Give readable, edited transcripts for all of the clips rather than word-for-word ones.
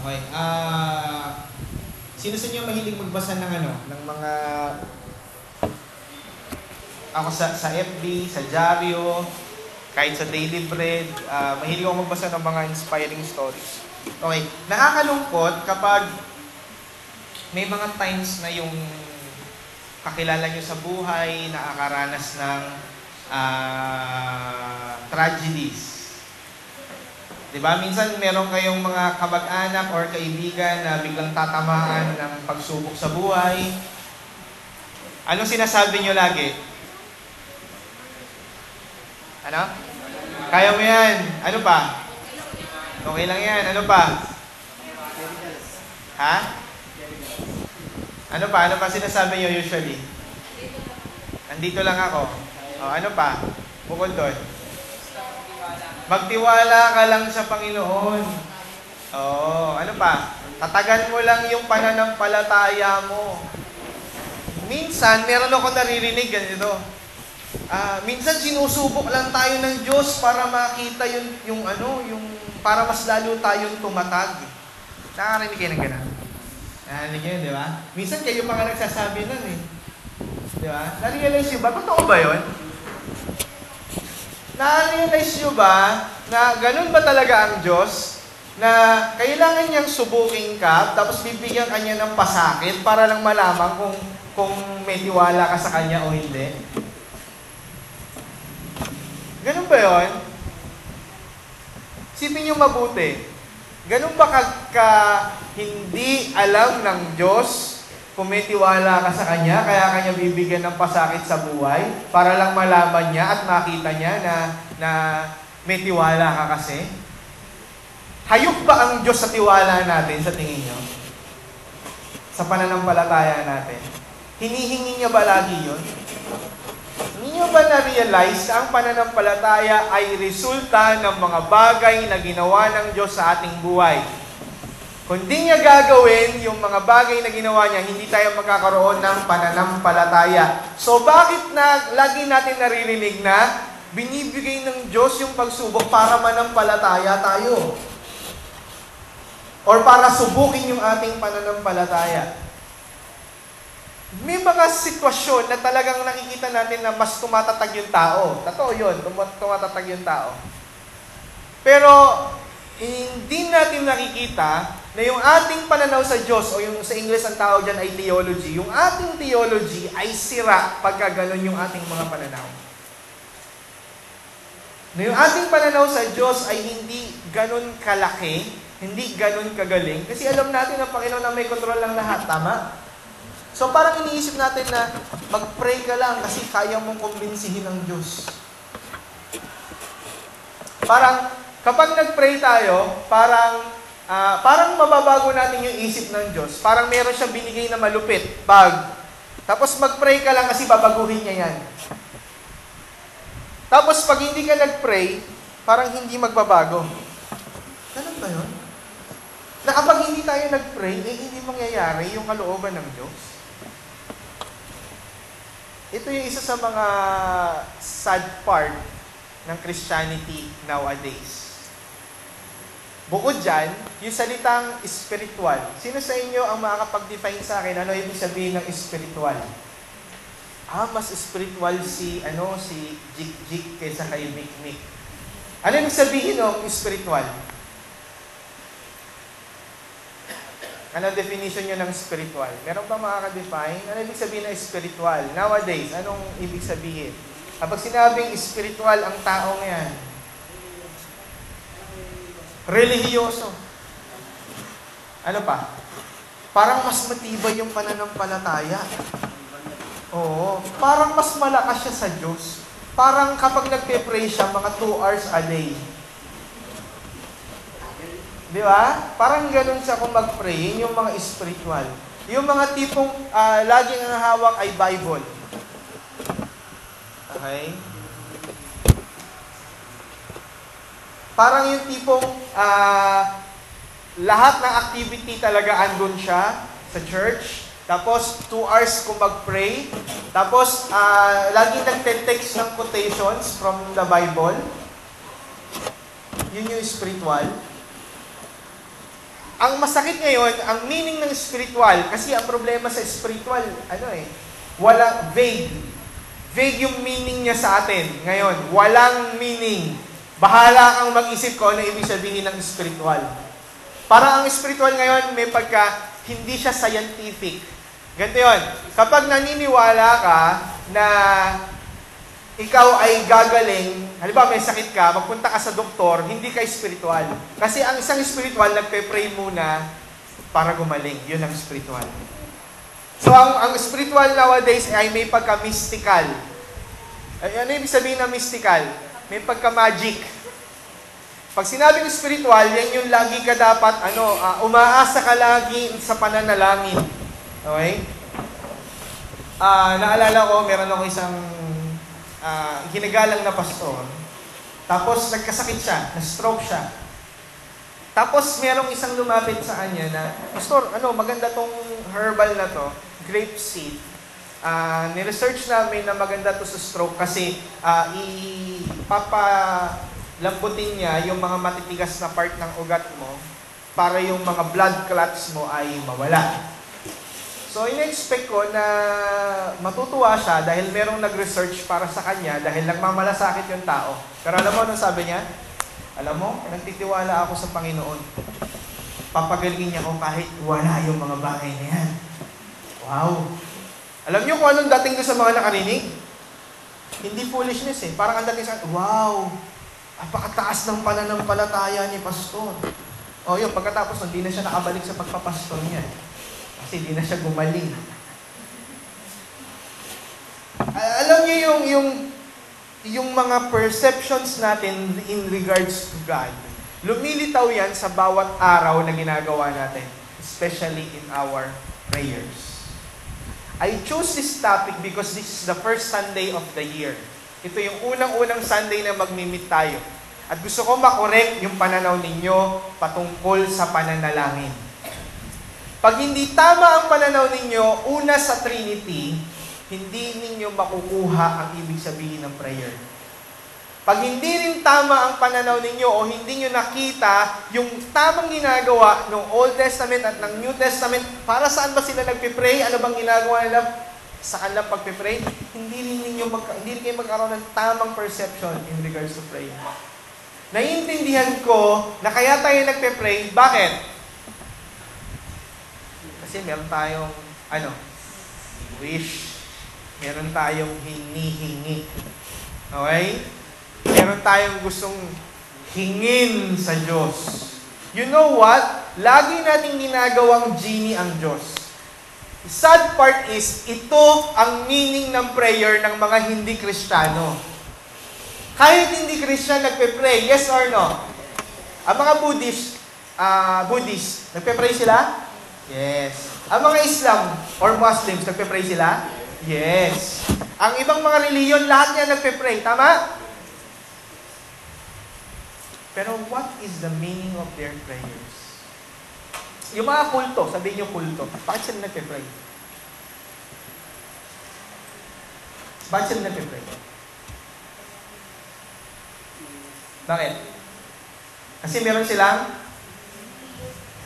Okay. Sino sa inyo mahilig magbasa ng ng mga ako sa FB, sa Diaryo, kahit sa Daily Bread, mahilig ako magbasa ng mga inspiring stories. Okay. Nakakalungkot kapag may mga times na yung kakilala nyo sa buhay, nakakaranas ng tragedies. Diba? Minsan meron kayong mga kamag-anak or kaibigan na biglang tatamaan ng pagsubok sa buhay. Anong sinasabi nyo lagi? Ano? Kaya mo yan. Ano pa? Okay lang yan. Ano pa? Ha? Ano pa? Ano pa sinasabi nyo usually? Nandito lang ako. O, ano pa? Bukod doon. Magtiwala ka lang sa Panginoon. Oo, ano pa? Tatagan mo lang yung pananampalataya mo. Minsan, meron ako naririnig ganito. Minsan sinusubok lang tayo ng Diyos para makita yung para mas lalo tayong tumatag. Nakakarinig kayo ng gano'n? Nakakarinig kayo, di ba? Minsan kayo pa nga nagsasabi nun eh. Di ba? Na-realize nyo ba? Totoo ba yun? Na-realize nyo ba na ganun ba talaga ang Diyos? Na kailangan niyang subukin ka, tapos bibigyan ka niya ng pasakit para lang malaman kung may tiwala ka sa Kanya o hindi? Ganun ba yun? Sipin nyo mabuti. Ganun ba hindi alam ng Diyos kung may tiwala ka sa Kanya, kaya Kanya bibigyan ng pasakit sa buhay para lang malaman niya at makita niya na may tiwala ka kasi? Hayop ba ang Diyos sa tiwala natin sa tingin niyo? Sa pananampalataya natin? Hinihingi niya ba lagi yun? Hindi niyo ba na-realize na ang pananampalataya ay resulta ng mga bagay na ginawa ng Diyos sa ating buhay? Kung di niya gagawin yung mga bagay na ginawa niya, hindi tayo magkakaroon ng pananampalataya. So bakit lagi natin naririnig na binibigay ng Diyos yung pagsubok para manampalataya tayo? Or para subukin yung ating pananampalataya? May mga sitwasyon na talagang nakikita natin na mas tumatatag yung tao. Totoo yun, tumatatag yung tao. Pero hindi natin nakikita na yung ating pananaw sa Diyos, o yung sa English ang tawag dyan ay theology, yung ating theology ay sira pagka ganun yung ating mga pananaw. Na yung ating pananaw sa Diyos ay hindi ganun kalaki, hindi ganun kagaling, kasi alam natin ang Panginoon na may kontrol ng lahat, tama? So parang iniisip natin na mag-pray ka lang kasi kaya mong kumbinsihin ng Diyos. Parang kapag nag-pray tayo, parang mababago natin yung isip ng Diyos. Parang meron siyang binigay na malupit, bag. Tapos mag-pray ka lang kasi babaguhin niya yan. Tapos pag hindi ka nag-pray, parang hindi magbabago. Ganun ba yun? Na kapag hindi tayo nag-pray, hindi mangyayari yung kalooban ng Diyos. Ito yung isa sa mga sad part ng Christianity nowadays. Bukod dyan, yung salitang spiritual. Sino sa inyo ang makakapag-define sa akin ano ibig sabihin ng spiritual? Mas spiritual si Jik-Jik kaysa kay Mik-Mik. Ano ibig sabihin ng spiritual? Ano definition nyo ng spiritual? Meron ba makaka-define? Ano ibig sabihin ng spiritual? Nowadays, anong ibig sabihin? Kapag sinabing spiritual ang taong yan, relihiyoso. Ano pa? Parang mas matibay yung pananampalataya. Oo. Parang mas malakas siya sa Diyos. Parang kapag nagpe-pray siya, mga 2 hours a day. Di ba? Parang ganun siya kung mag-pray. Yun yung mga spiritual. Yung mga tipong laging ang hawak ay Bible. Okay? Parang yung tipong lahat ng activity talaga andun siya sa church. Tapos 2 hours kung mag-pray. Tapos laging nagte-text ng quotations from the Bible. Yun yung spiritual. ang masakit ngayon, ang meaning ng spiritual, kasi ang problema sa spiritual, wala, vague. Vague yung meaning niya sa atin. Ngayon, walang meaning. Bahala kang mag-isip ko ano ibig sabihin ng spiritual. Para ang spiritual ngayon, may pagka, hindi siya scientific. Ganito yun. Kapag naniniwala ka na ikaw ay gagaling, halimbawa may sakit ka, magpunta ka sa doktor, hindi ka spiritual. Kasi ang isang spiritual, nagpe-pray muna para gumaling. Yun ang spiritual. So, ang spiritual nowadays ay may pagka-mystical. Ano ibig sabihin na mystical? May pagka-magic. Pag sinabing spiritual, yan yung lagi ka dapat, umaasa ka lagi sa pananalangin. Okay? Naalala ko, meron ako isang ginagalang na pastor. Tapos nagkasakit siya, na-stroke siya. Tapos merong isang lumapit sa kanya na, Pastor, maganda tong herbal na to, grape seed. Ni-research namin na maganda to sa stroke kasi ipapalambutin niya yung mga matitigas na part ng ugat mo para yung mga blood clots mo ay mawala. So, in-expect ko na matutuwa siya dahil merong nag-research para sa kanya dahil nagmamalasakit yung tao. Pero alam mo anong sabi niya? Alam mo, nagtitiwala ako sa Panginoon. Papagalingin niya ako kahit wala yung mga bagay na yan. Wow! Alam niyo kung anong dating doon sa mga nakarinig? Hindi foolishness eh. Parang ang dating sa wow! Apakataas ng pananampalataya ni Pastor. O yun, pagkatapos hindi na siya nakabalik sa pagpapastor niya. Kasi hindi na siya gumaling. Alam niyo yung mga perceptions natin in regards to God, lumilitaw yan sa bawat araw na ginagawa natin, especially in our prayers. I chose this topic because this is the first Sunday of the year. Ito yung unang-unang Sunday na magmi-meet tayo. At gusto ko makorek yung pananaw ninyo patungkol sa pananalangin. Pag hindi tama ang pananaw ninyo, una sa Trinity, hindi ninyo makukuha ang ibig sabihin ng prayer. Pag hindi rin tama ang pananaw ninyo o hindi nyo nakita yung tamang ginagawa ng Old Testament at ng New Testament, para saan ba sila nagpipray? Ano bang ginagawa nila sa kanilang pagpipray? Hindi kayo magkaroon ng tamang perception in regards to prayer. Naiintindihan ko na kaya tayo nagpipray. Bakit? Kasi meron tayong, wish. Meron tayong hinihingi. Okay? Meron tayong gustong hingin sa Diyos. You know what? Lagi nating ginagawang genie ang Diyos. The sad part is, ito ang meaning ng prayer ng mga hindi Kristiyano. Kahit hindi Christian nagpe-pray, yes or no? Ang mga Buddhist, nagpe-pray sila? Yes. Ang mga Islam or Muslims, nagpe-pray sila? Yes. Ang ibang mga reliyon, lahat niya nagpe-pray. Tama? Pero what is the meaning of their prayers? Yung mga kulto, sabihin niyo kulto, bakit sila nagpe-pray? Bakit sila nagpe-pray? Bakit? Kasi meron silang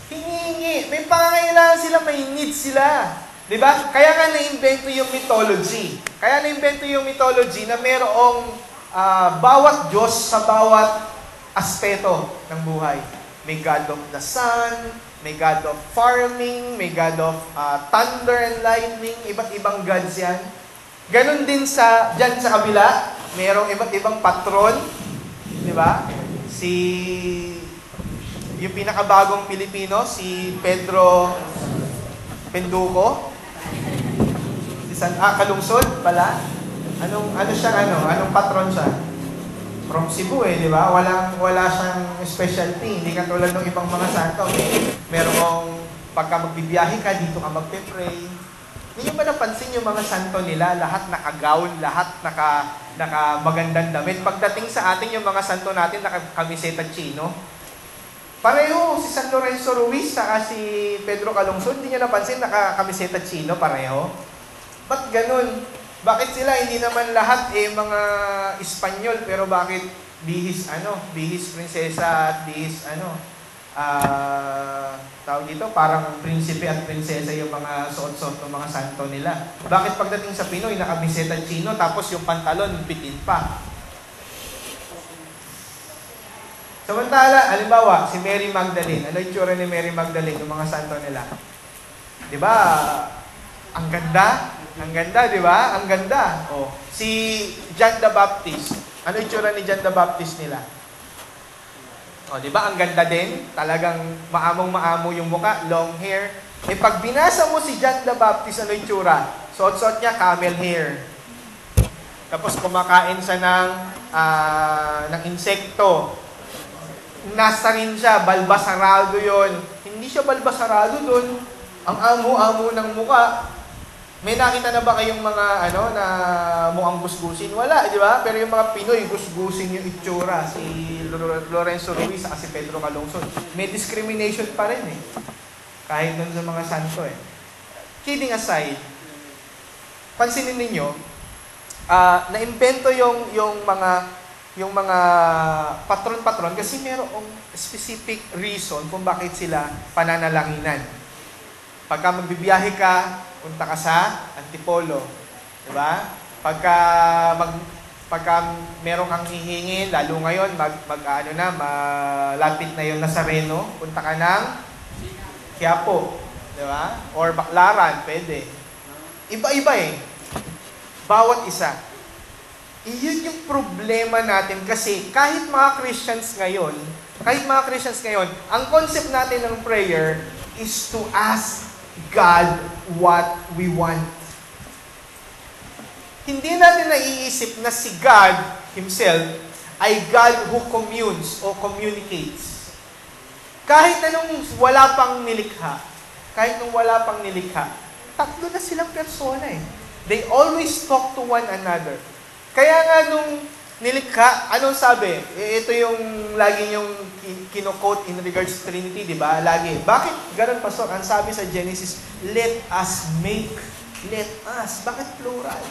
hiningi. May pangangailangan sila, may needs sila. Diba? Kaya nga na-invento yung mythology. Kaya na-invento yung mythology na merong bawat Diyos sa bawat aspeto ng buhay. May God of the sun, may God of farming, may God of thunder and lightning, iba't ibang gods yan. Ganon din dyan sa kabila, merong iba't ibang patron. Diba? Yung pinakabagong Pilipino, si Pedro Penduko. Kalungsod pala. Anong patron siya? From Cebu di ba? Wala siyang specialty. Hindi katulad ng ibang mga santo. Merong pagka magbibiyahe ka, dito ka magpe-pray. Hindi nyo ba napansin yung mga santo nila? Lahat naka-gown, lahat naka-magandang damit. Pagdating sa atin, yung mga santo natin, naka-kamiseta chino. Pareho, si San Lorenzo Ruiz, saka si Pedro Calungsod, hindi nyo napansin, naka-kamiseta chino, pareho. Ba't ganun? Bakit sila? Hindi naman lahat mga Espanyol, pero bakit bihis prinsesa at bihis tawag dito, parang prinsipe at prinsesa yung mga suot-suot ng mga santo nila. Bakit pagdating sa Pinoy, nakabiseta chino, tapos yung pantalon, bitin pa? Samantala, halimbawa, si Mary Magdalene. Ano yung tsura ni Mary Magdalene, yung mga santo nila? Di ba? Ang ganda. Ang ganda, di ba? Ang ganda. Oh. Si John the Baptist. Ano yung tsura ni John the Baptist nila? O, di ba? Ang ganda din. Talagang maamong-maamo yung muka, long hair. Eh, pag binasa mo si John the Baptist, ano yung tsura? Suot-suot niya, camel hair. Tapos kumakain siya ng insekto. Nasa rin siya, balbasarado yon. Hindi siya balbasarado doon. Ang amo-amo ng muka. May nakita na ba kayong mga na mukhang gusgusin? Wala, di ba? Pero yung mga Pinoy, gusgusin yung itsura. Si Lorenzo Ruiz at si Pedro Calungsod. May discrimination pa rin eh. Kahit dun sa mga santo eh. Kidding aside, pansinin ninyo, na-invento yung mga patron-patron kasi merong specific reason kung bakit sila pananalanginan. Pagka magbibiyahe ka, punta ka sa Antipolo, di ba? Pagka meron kang hihingin, lalo ngayon, malapit na yung Nazareno, punta ka ng Quiapo, di ba? Or Baclaran, pwede. Iba-iba eh. Bawat isa. Iyon yung problema natin kasi kahit mga Christians ngayon, ang concept natin ng prayer is to ask God what we want. Hindi natin naiisip na si God Himself ay God who communes o communicates. Kahit nung wala pang nilikha, tatlo na silang persona eh. They always talk to one another. Kaya nga nung nilikha, anong sabi? Ito yung lagi yung kino-quote in regards to Trinity, di ba? Lagi. Bakit ganun, Pastor? Ang sabi sa Genesis, let us make. Let us. Bakit plural?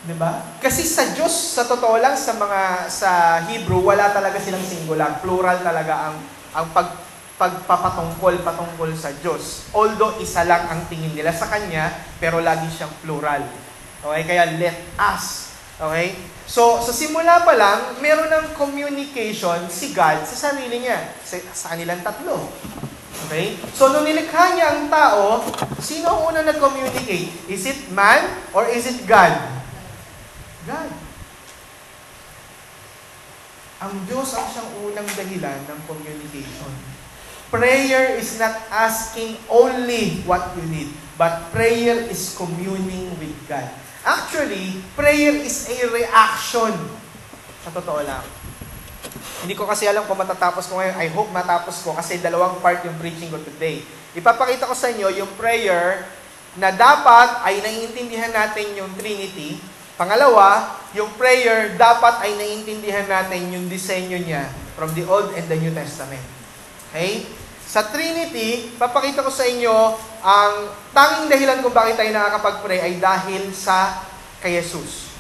Di ba? Kasi sa Diyos, sa totoo lang, sa Hebrew, wala talaga silang singular. Plural talaga ang patungkol sa Diyos. Although isa lang ang tingin nila sa Kanya, pero lagi siyang plural. Okay? Kaya let us. Okay? So, sa simula pa lang, meron ng communication si God sa sarili niya. Sa kanilang tatlo. Okay? So, nung nilikha niya ang tao, sino ang unang nag-communicate? Is it man or is it God? God. Ang Diyos ang siyang unang dahilan ng communication. Prayer is not asking only what you need, but prayer is communing with God. Actually, prayer is a reaction. Sa totoo lang. Hindi ko kasi alam kung matatapos ko ngayon. I hope matapos ko kasi dalawang part yung preaching ko today. Ipapakita ko sa inyo yung prayer na dapat ay naiintindihan natin yung Trinity. Pangalawa, yung prayer dapat ay naiintindihan natin yung disenyo niya from the Old and the New Testament. Okay? Sa Trinity, papakita ko sa inyo ang tanging dahilan kung bakit tayo nakakapag-pray ay dahil sa kay Jesus.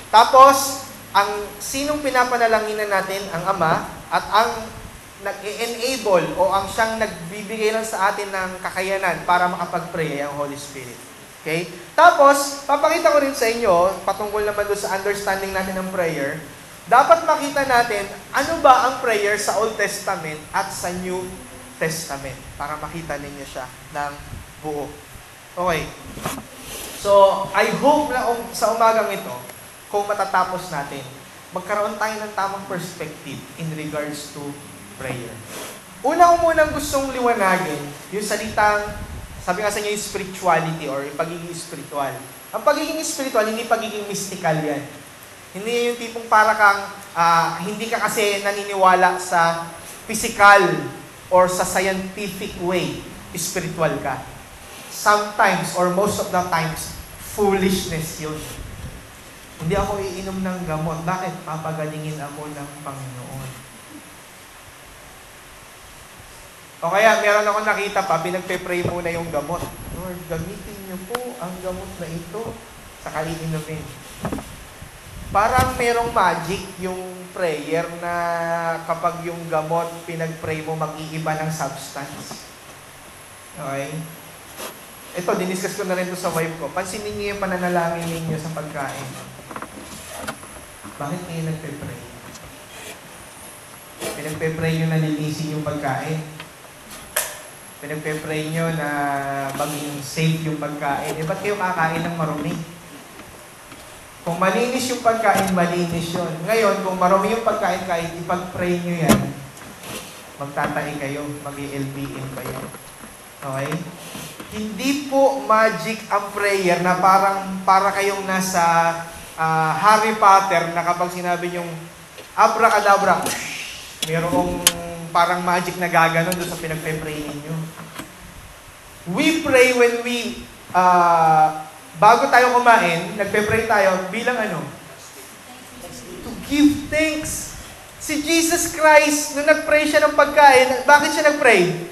Tapos, ang sinong pinapanalanginan natin, ang Ama, at ang nag-enable o ang siyang nagbibigay lang sa atin ng kakayanan para makapag-pray ay ang Holy Spirit. Okay? Tapos, papakita ko rin sa inyo, patungkol naman doon sa understanding natin ng prayer, dapat makita natin ano ba ang prayer sa Old Testament at sa New Testament para makita ninyo siya ng buo. Okay. So, I hope na sa umagang ito, kung matatapos natin, magkaroon tayo ng tamang perspective in regards to prayer. Una ko munang gustong liwanagin, yung salitang, sabi nga sa inyo, yung spirituality or yung pagiging spiritual. Ang pagiging spiritual, hindi pagiging mystical yan. Hindi yung tipong para kang, hindi ka kasi naniniwala sa physical or sa scientific way, spiritual ka. Sometimes, or most of the times, foolishness yun. Hindi ako iinom ng gamot. Bakit? Papagalingin ako ng Panginoon. O kaya, meron ako nakita pa, pinagpe-pray muna yung gamot. Lord, gamitin niyo po ang gamot na ito sa iinumin. Parang merong magic yung prayer na kapag yung gamot pinag-pray mo, mag-iiba ng substance. Okay? Ito, diniscuss ko na rin ito sa wife ko. Pansinin niyo yung pananalangin ninyo sa pagkain. Bakit kayo nagpe-pray? Pinagpe-pray nyo na linisin yung pagkain. Pinagpe-pray nyo na maging safe yung pagkain. Ba't kayo kakain ng marumi? Kung malinis yung pagkain, malinis yun. Ngayon, kung marumi yung pagkain, kahit ipag-pray nyo yan, magtatahi kayo, mag-LBM kayo. Okay? Hindi po magic ang prayer na para kayong nasa Harry Potter na kapag sinabi nyong abracadabra, mayroong parang magic na gaganon doon sa pinagpe-pray ninyo. We pray when we bago tayo kumain, nagpe-pray tayo bilang ano? To give thanks. Si Jesus Christ, nung nag-pray siya ng pagkain, bakit siya nag-pray?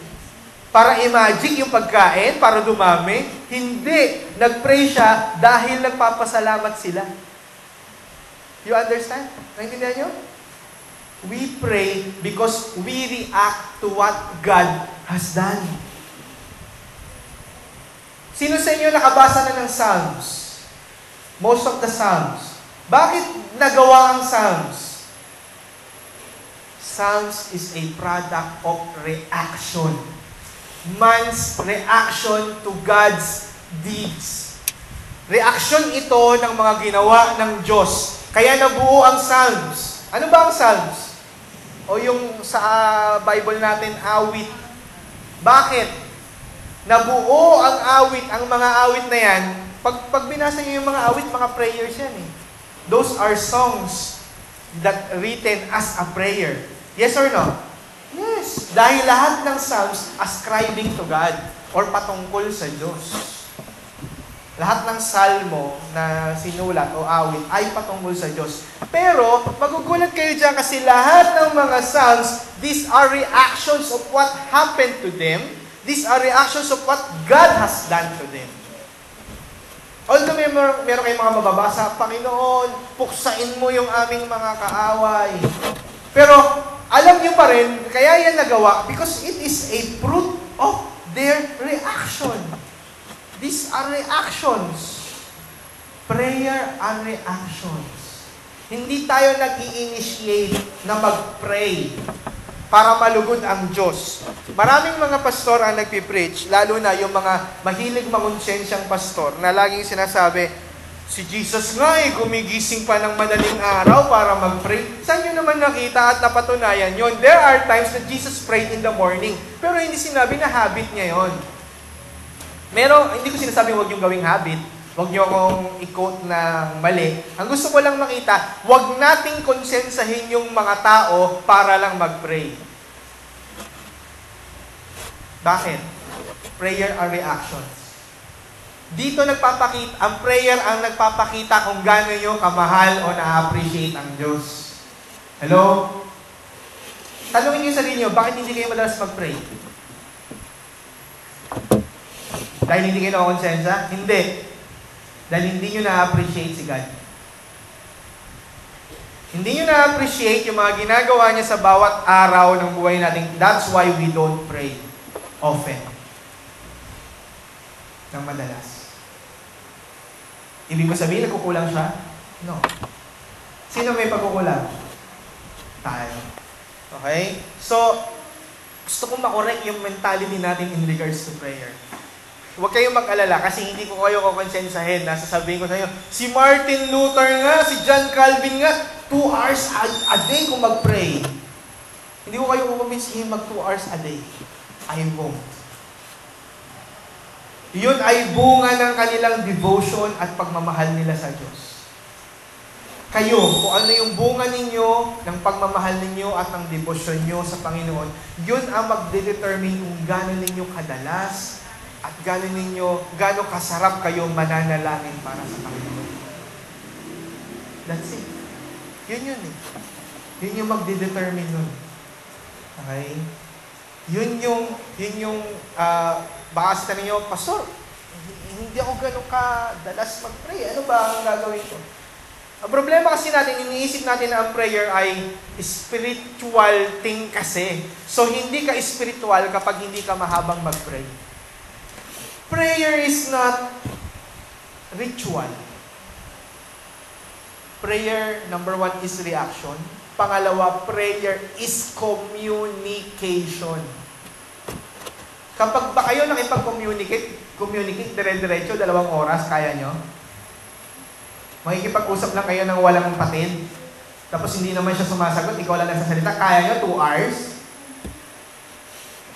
Para i-magic yung pagkain, para dumami? Hindi. Nag-pray siya dahil nagpapasalamat sila. You understand? Naintindihan nyo? We pray because we react to what God has done. Sino sa inyo nakabasa na ng Psalms? Most of the Psalms. Bakit nagawa ang Psalms? Psalms is a product of reaction. Man's reaction to God's deeds. Reaction ito ng mga ginawa ng Diyos. Kaya nabuo ang Psalms. Ano ba ang Psalms? O yung sa Bible natin, awit. Bakit? Nabuo ang awit, ang mga awit na yan. Pag binasa niyo yung mga awit, mga prayers yan eh. Those are songs that written as a prayer. Yes or no? Yes. Dahil lahat ng Psalms ascribing to God or patungkol sa Diyos. Lahat ng salmo na sinulat o awit ay patungkol sa Diyos. Pero, magugulat kayo dyan kasi lahat ng mga Psalms, these are reactions of what happened to them. These are reactions of what God has done to them. Although meron kayong mga mababasa, Panginoon, puksain mo yung aming mga kaaway. Pero, alam niyo pa rin, kaya yan nagawa because it is a fruit of their reaction. These are reactions. Prayer are reactions. Hindi tayo nag-i-initiate na mag-pray para malugod ang Diyos. Maraming mga pastor ang nagpipreach, lalo na yung mga mahilig mangonsensyang pastor na laging sinasabi, si Jesus nga gumigising pa ng madaling araw para mag-pray. Saan nyo naman nakita at napatunayan yon? There are times that Jesus prayed in the morning, pero hindi sinabi na habit niya yon. Hindi ko sinasabi huwag yung gawing habit, huwag nyo akong i-quote na mali. Ang gusto ko lang makita, huwag nating konsensahin yung mga tao para lang mag-pray. Bakit? Prayer are reactions. Dito ang prayer ang nagpapakita kung gaano nyo kamahal o na-appreciate ang Diyos. Hello? Tanungin nyo sa sarili nyo, bakit hindi kayo madalas mag-pray? Dahil hindi kayo nakakonsensya? Hindi. Dahil hindi nyo na-appreciate si God. Hindi nyo na-appreciate yung mga ginagawa niya sa bawat araw ng buhay natin. That's why we don't pray often. Nang madalas. Ibig mo sabihin, nagkukulang siya? No. Sino may pagkukulang? Tayo. Okay? So, gusto kong makorek yung mentality natin in regards to prayer. Huwag kayong mag-alala kasi hindi ko kayo kukonsensahin. Nasasabihin ko sa inyo, si Martin Luther nga, si John Calvin nga, 2 hours a day kung mag-pray. Hindi ko kayo kukumbinsihin mag 2 hours a day. I won't. Yun ay bunga ng kanilang devotion at pagmamahal nila sa Diyos. Kayo, kung ano yung bunga ninyo, ng pagmamahal ninyo at ng devotion nyo sa Panginoon, yun ang magdedetermine kung gano'n ninyo kadalas at gano'n kasarap kayo mananalangin para sa Panginoon. That's it. Yun eh. Yun yung magdedetermine nun. Okay? Yun yung baka sa ninyo, Pastor, hindi ako gano'n kadalas mag-pray. Ano ba ang gagawin ko? Ang problema kasi natin, iniisip natin na ang prayer ay spiritual thing kasi. So, hindi ka spiritual kapag hindi ka mahabang mag-pray. Prayer is not ritual. Prayer, number 1, is reaction. Pangalawa, prayer is communication. Kapag ba kayo nakipag-communicate, dire-diretso, 2 oras, kaya nyo? Makikipag-usap lang kayo ng walang patid, tapos hindi naman siya sumasagot, ikaw lang nagsasalita, kaya nyo 2 hours?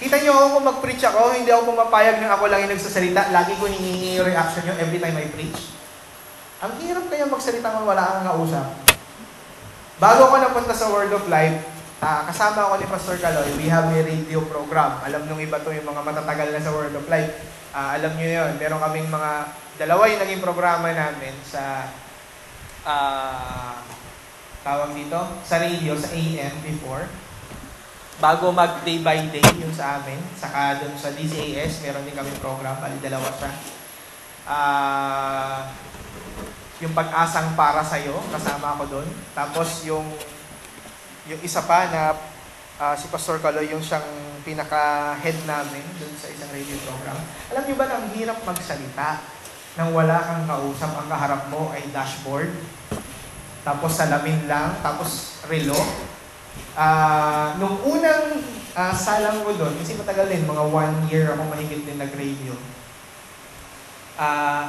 Kita nyo ako kung mag-preach ako, hindi ako pumapayag na ako lang yung nagsasalita, lagi ko hinihingi yung reaction nyo every time I preach. Ang hirap kaya magsalita kung wala kang kausap. Bago ako napunta sa Word of Life, kasama ako ni Pastor Caloy, we have a radio program. Alam nung iba to yung mga matatagal na sa Word of Life. Alam nyo yun, meron kaming mga 2 yung naging programa namin sa tawag dito, sa radio, sa AM before. Bago mag day by day yung sa amin, saka doon sa DCAS, meron din kaming program, bali 2 siya. Yung pag-asang para sa'yo, kasama ako doon. Tapos yung isa pa na si Pastor Caloy, yung siyang pinaka-head namin doon sa isang radio program. Alam niyo ba na ang hirap magsalita nang wala kang kausap, ang kaharap mo ay dashboard, tapos salamin lang, tapos relo. Nung unang salang ko doon, kasi matagal din, mga 1 year ako mahigit din nag-radio.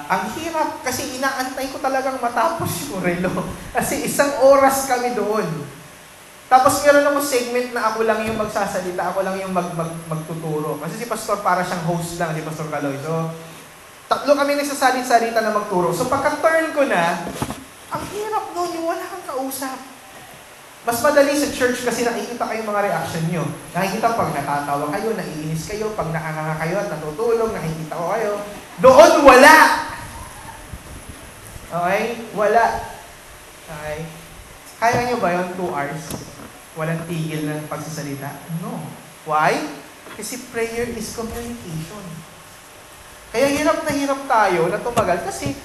Ang hirap kasi inaantay ko talagang matapos yung relo. Kasi 1 oras kami doon. Tapos meron akong segment na ako lang yung magsasalita, ako lang yung magtuturo. Kasi si Pastor para siyang host lang, si Pastor Caloy. So, 3 kami nagsasalit-salita na magturo. So pagka-turn ko na, ang hirap noon, yung wala kang kausap. Mas madali sa church kasi nakikita kayo mga reaction nyo. Nakikita pag natatawa kayo, naiinis kayo, pag nakanganga kayo at natutulog, nakikita ko kayo. Doon, wala! Okay? Wala. Okay? Kaya nyo ba yun 2 hours? Walang tigil ng pagsasalita? No. Why? Kasi prayer is communication. Kaya hirap na hirap tayo na tumagal kasi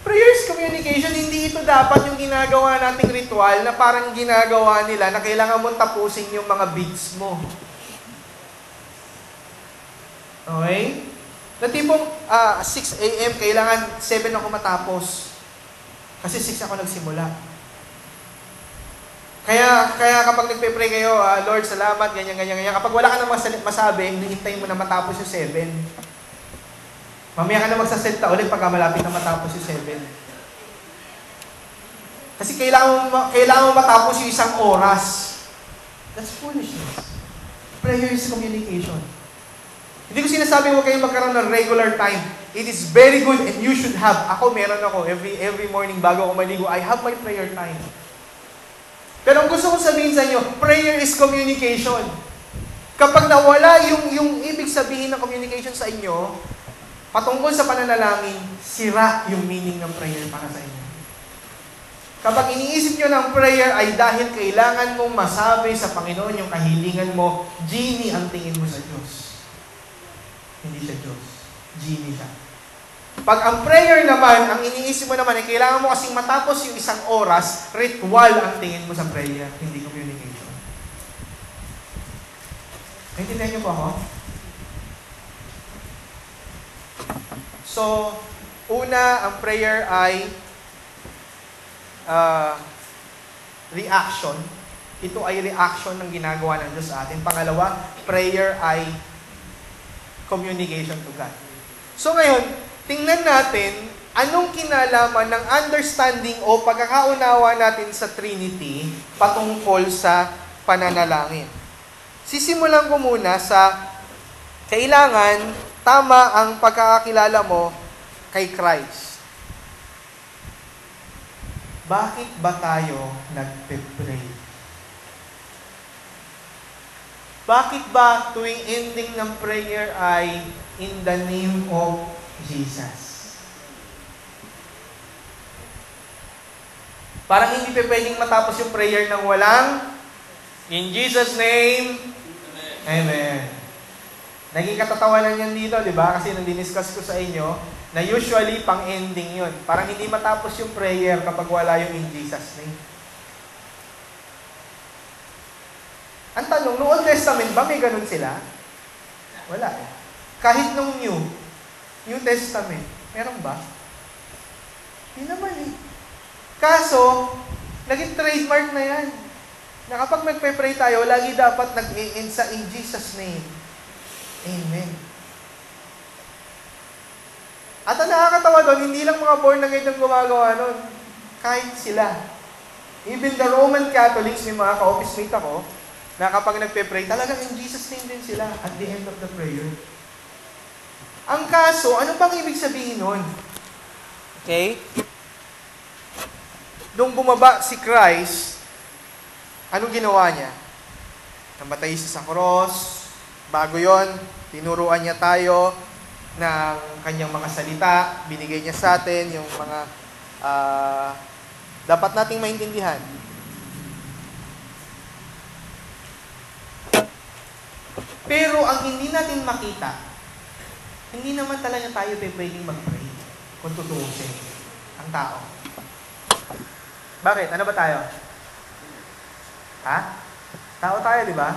prayer is communication. Hindi ito dapat yung ginagawa nating ritual na parang ginagawa nila na kailangan mo tapusin yung mga beats mo. Okay? Na tipong 6 a.m. kailangan 7 ako matapos. Kasi 6 ako nagsimula. Kaya kapag nagpe-pray kayo, Lord, salamat, ganyan. Kapag wala ka nang masabi, hinihintay mo na matapos yung 7. Mamaya ka na magsasalita ulit pagka malapit na matapos yung 7. Kasi kailangan mo matapos yung 1 oras. That's foolishness. Prayer is communication. Hindi ko sinasabi huwag kayong magkaroon ng regular time. It is very good and you should have. Ako, meron ako. Every morning bago ako maligo, I have my prayer time. Pero ang gusto kong sabihin sa inyo, prayer is communication. Kapag nawala yung ibig sabihin ng communication sa inyo, patungkol sa pananalangin, sira yung meaning ng prayer para sa inyo. Kapag iniisip nyo ng prayer ay dahil kailangan mong masabi sa Panginoon yung kahilingan mo, genie ang tingin mo sa Diyos. Hindi siya Diyos. Genie siya. Pag ang prayer naman, ang iniisip mo naman ay kailangan mo kasing matapos yung 1 oras, ritual ang tingin mo sa prayer, hindi communication. Naintindihan niyo po ako? So, una, ang prayer ay reaction. Ito ay reaction ng ginagawa ng Diyos sa atin. Pangalawa, prayer ay communication to God. So ngayon, tingnan natin anong kinalaman ng understanding o pagkakaunawa natin sa Trinity patungkol sa pananalangin. Sisimulan ko muna sa kailangan tama ang pagkakakilala mo kay Christ. Bakit ba tayo nagpe-pray? Bakit ba tuwing ending ng prayer ay in the name of Jesus? Parang hindi pa pwedeng matapos yung prayer ng walang in Jesus' name, Amen. Naging katatawanan yan dito, di ba? Kasi nang diniscuss ko sa inyo, Na usually, pang-ending yun. Parang hindi matapos yung prayer kapag wala yung in Jesus' name. Ang tanong, noong Old Testament ba may ganun sila? Wala eh. Kahit nung New Testament, meron ba? Hindi naman eh. Kaso, naging trademark na yan. Na kapag magpe-pray tayo, lagi dapat nag-end sa in Jesus' name. Amen. At ang nakakatawa doon, hindi lang mga born again ang gumagawa nun. Kahit sila. Even the Roman Catholics, may mga ka-office mate ako, na kapag nagpe-pray, talagang in Jesus' name din sila at the end of the prayer. Ang kaso, ano bang ibig sabihin nun? Okay? Nung bumaba si Christ, anong ginawa niya? Namatay siya sa cross. Bago yon, tinuruan niya tayo ng kanyang mga salita. Binigay niya sa atin yung mga dapat nating maintindihan. Pero ang hindi natin makita, hindi naman talaga tayo pwedeng mag-pray kung tutuusin ang tao. Bakit? Ano ba tayo? Ha? Tao tayo, di ba?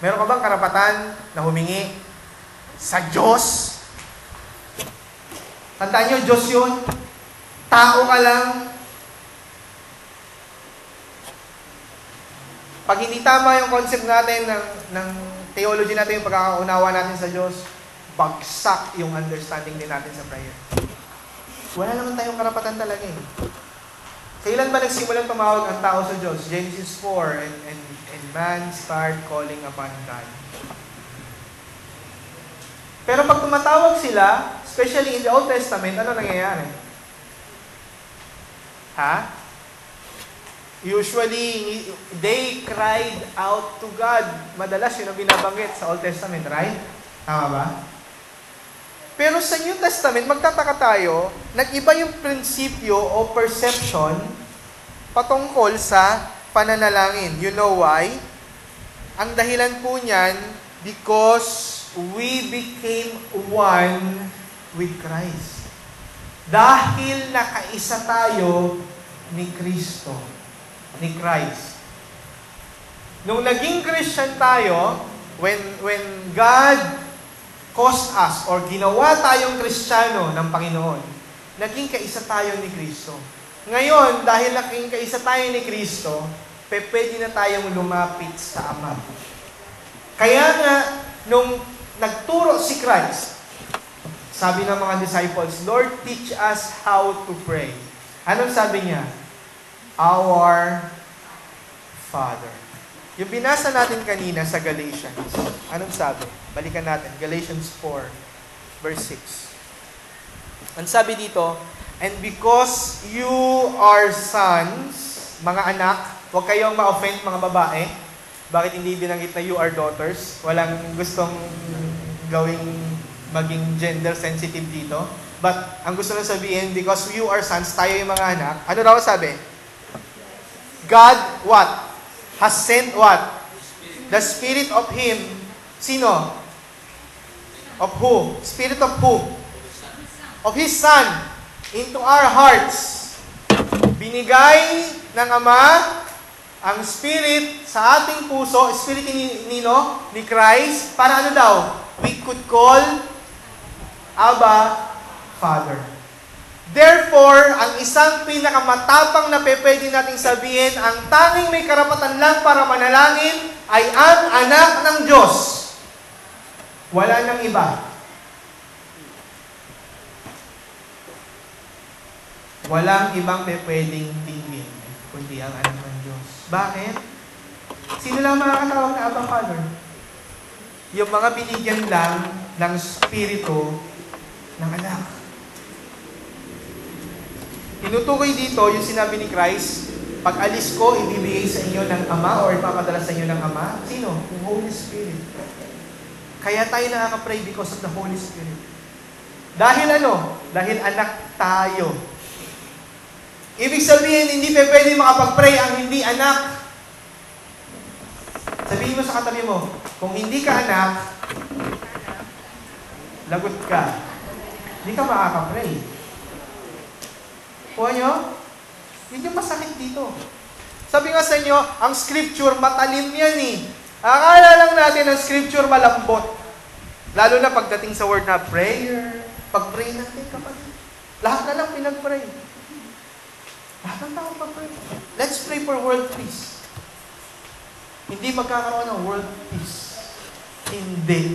Meron ka bang karapatan na humingi sa Diyos? Tandaan nyo, Diyos yun. Tao ka lang. Pag hindi tama yung concept natin ng theology natin, yung pagkakaunawa natin sa Diyos, bagsak yung understanding din natin sa prayer. Wala naman tayong karapatan talaga eh. Kailan ba nagsimulang tumawag ang tao sa Diyos? Genesis 4, and man start calling upon God. Pero pag tumatawag sila, especially in the Old Testament, ano nangyayari? Ha? Usually, they cried out to God. Madalas yun ang binabanggit sa Old Testament, right? Tama ba? Pero sa New Testament, magtataka tayo, nag-iba yung prinsipyo o perception patungkol sa pananalangin. You know why? Ang dahilan po niyan, because we became one with Christ. Dahil nakaisa tayo ni Kristo, ni Christ. Nung naging Christian tayo, when God caused us, or ginawa tayong Kristiyano ng Panginoon, naging kaisa tayo ni Kristo. Ngayon, dahil naging kaisa tayo ni Kristo, pwede na tayong lumapit sa Ama. Kaya nga, nung nagturo si Christ, sabi ng mga disciples, Lord, teach us how to pray. Anong sabi niya? Our Father. Yung binasa natin kanina sa Galatians, anong sabi? Balikan natin, Galatians 4, verse 6. Ang sabi dito, and because you are sons, mga anak, huwag kayong ma-offend mga babae. Bakit hindi binanggit na you are daughters? Walang gustong gawing maging gender sensitive dito. But ang gusto lang sabihin, because you are sons, tayo yung mga anak. Ano daw sabi? God, what? Has sent what? The Spirit of Him. Sino? Of who? Spirit of who? Of His Son. Into our hearts. Binigay ng Ama ang Spirit sa ating puso, Spirit ni Christ, para ano daw? We could call Abba, Father. Therefore, ang isang pinakamatapang na pwede nating sabihin, ang tanging may karapatan lang para manalangin ay ang anak ng Diyos. Wala nang iba. Walang ibang pwedeng tingin, kundi ang anak ng Diyos. Bakit? Sino lang makakatawag na Abba Father? Yung mga binigyan lang ng Espiritu ng anak. Tinutukoy dito yung sinabi ni Christ, pag alis ko, ibibigay sa inyo ng Ama o ipapadala sa inyo ng Ama. Sino? Yung Holy Spirit. Kaya tayo nakaka-pray because of the Holy Spirit. Dahil ano? Dahil anak tayo. Ibig sabihin, hindi pwede makapag-pray ang hindi anak. Sabihin mo sa katabi mo, kung hindi ka anak, lagot ka. Hindi ka makaka-pray. Kuha nyo? Yun yung masakit dito. Sabi nga sa inyo, ang scripture, matalim yan eh. Akala lang natin ang scripture malambot. Lalo na pagdating sa word na prayer. Pag-pray natin kapatid. Lahat na lang pinag-pray. Lahat ng tao pag-pray. Let's pray for world peace. Hindi magkakaroon ng world peace. Hindi.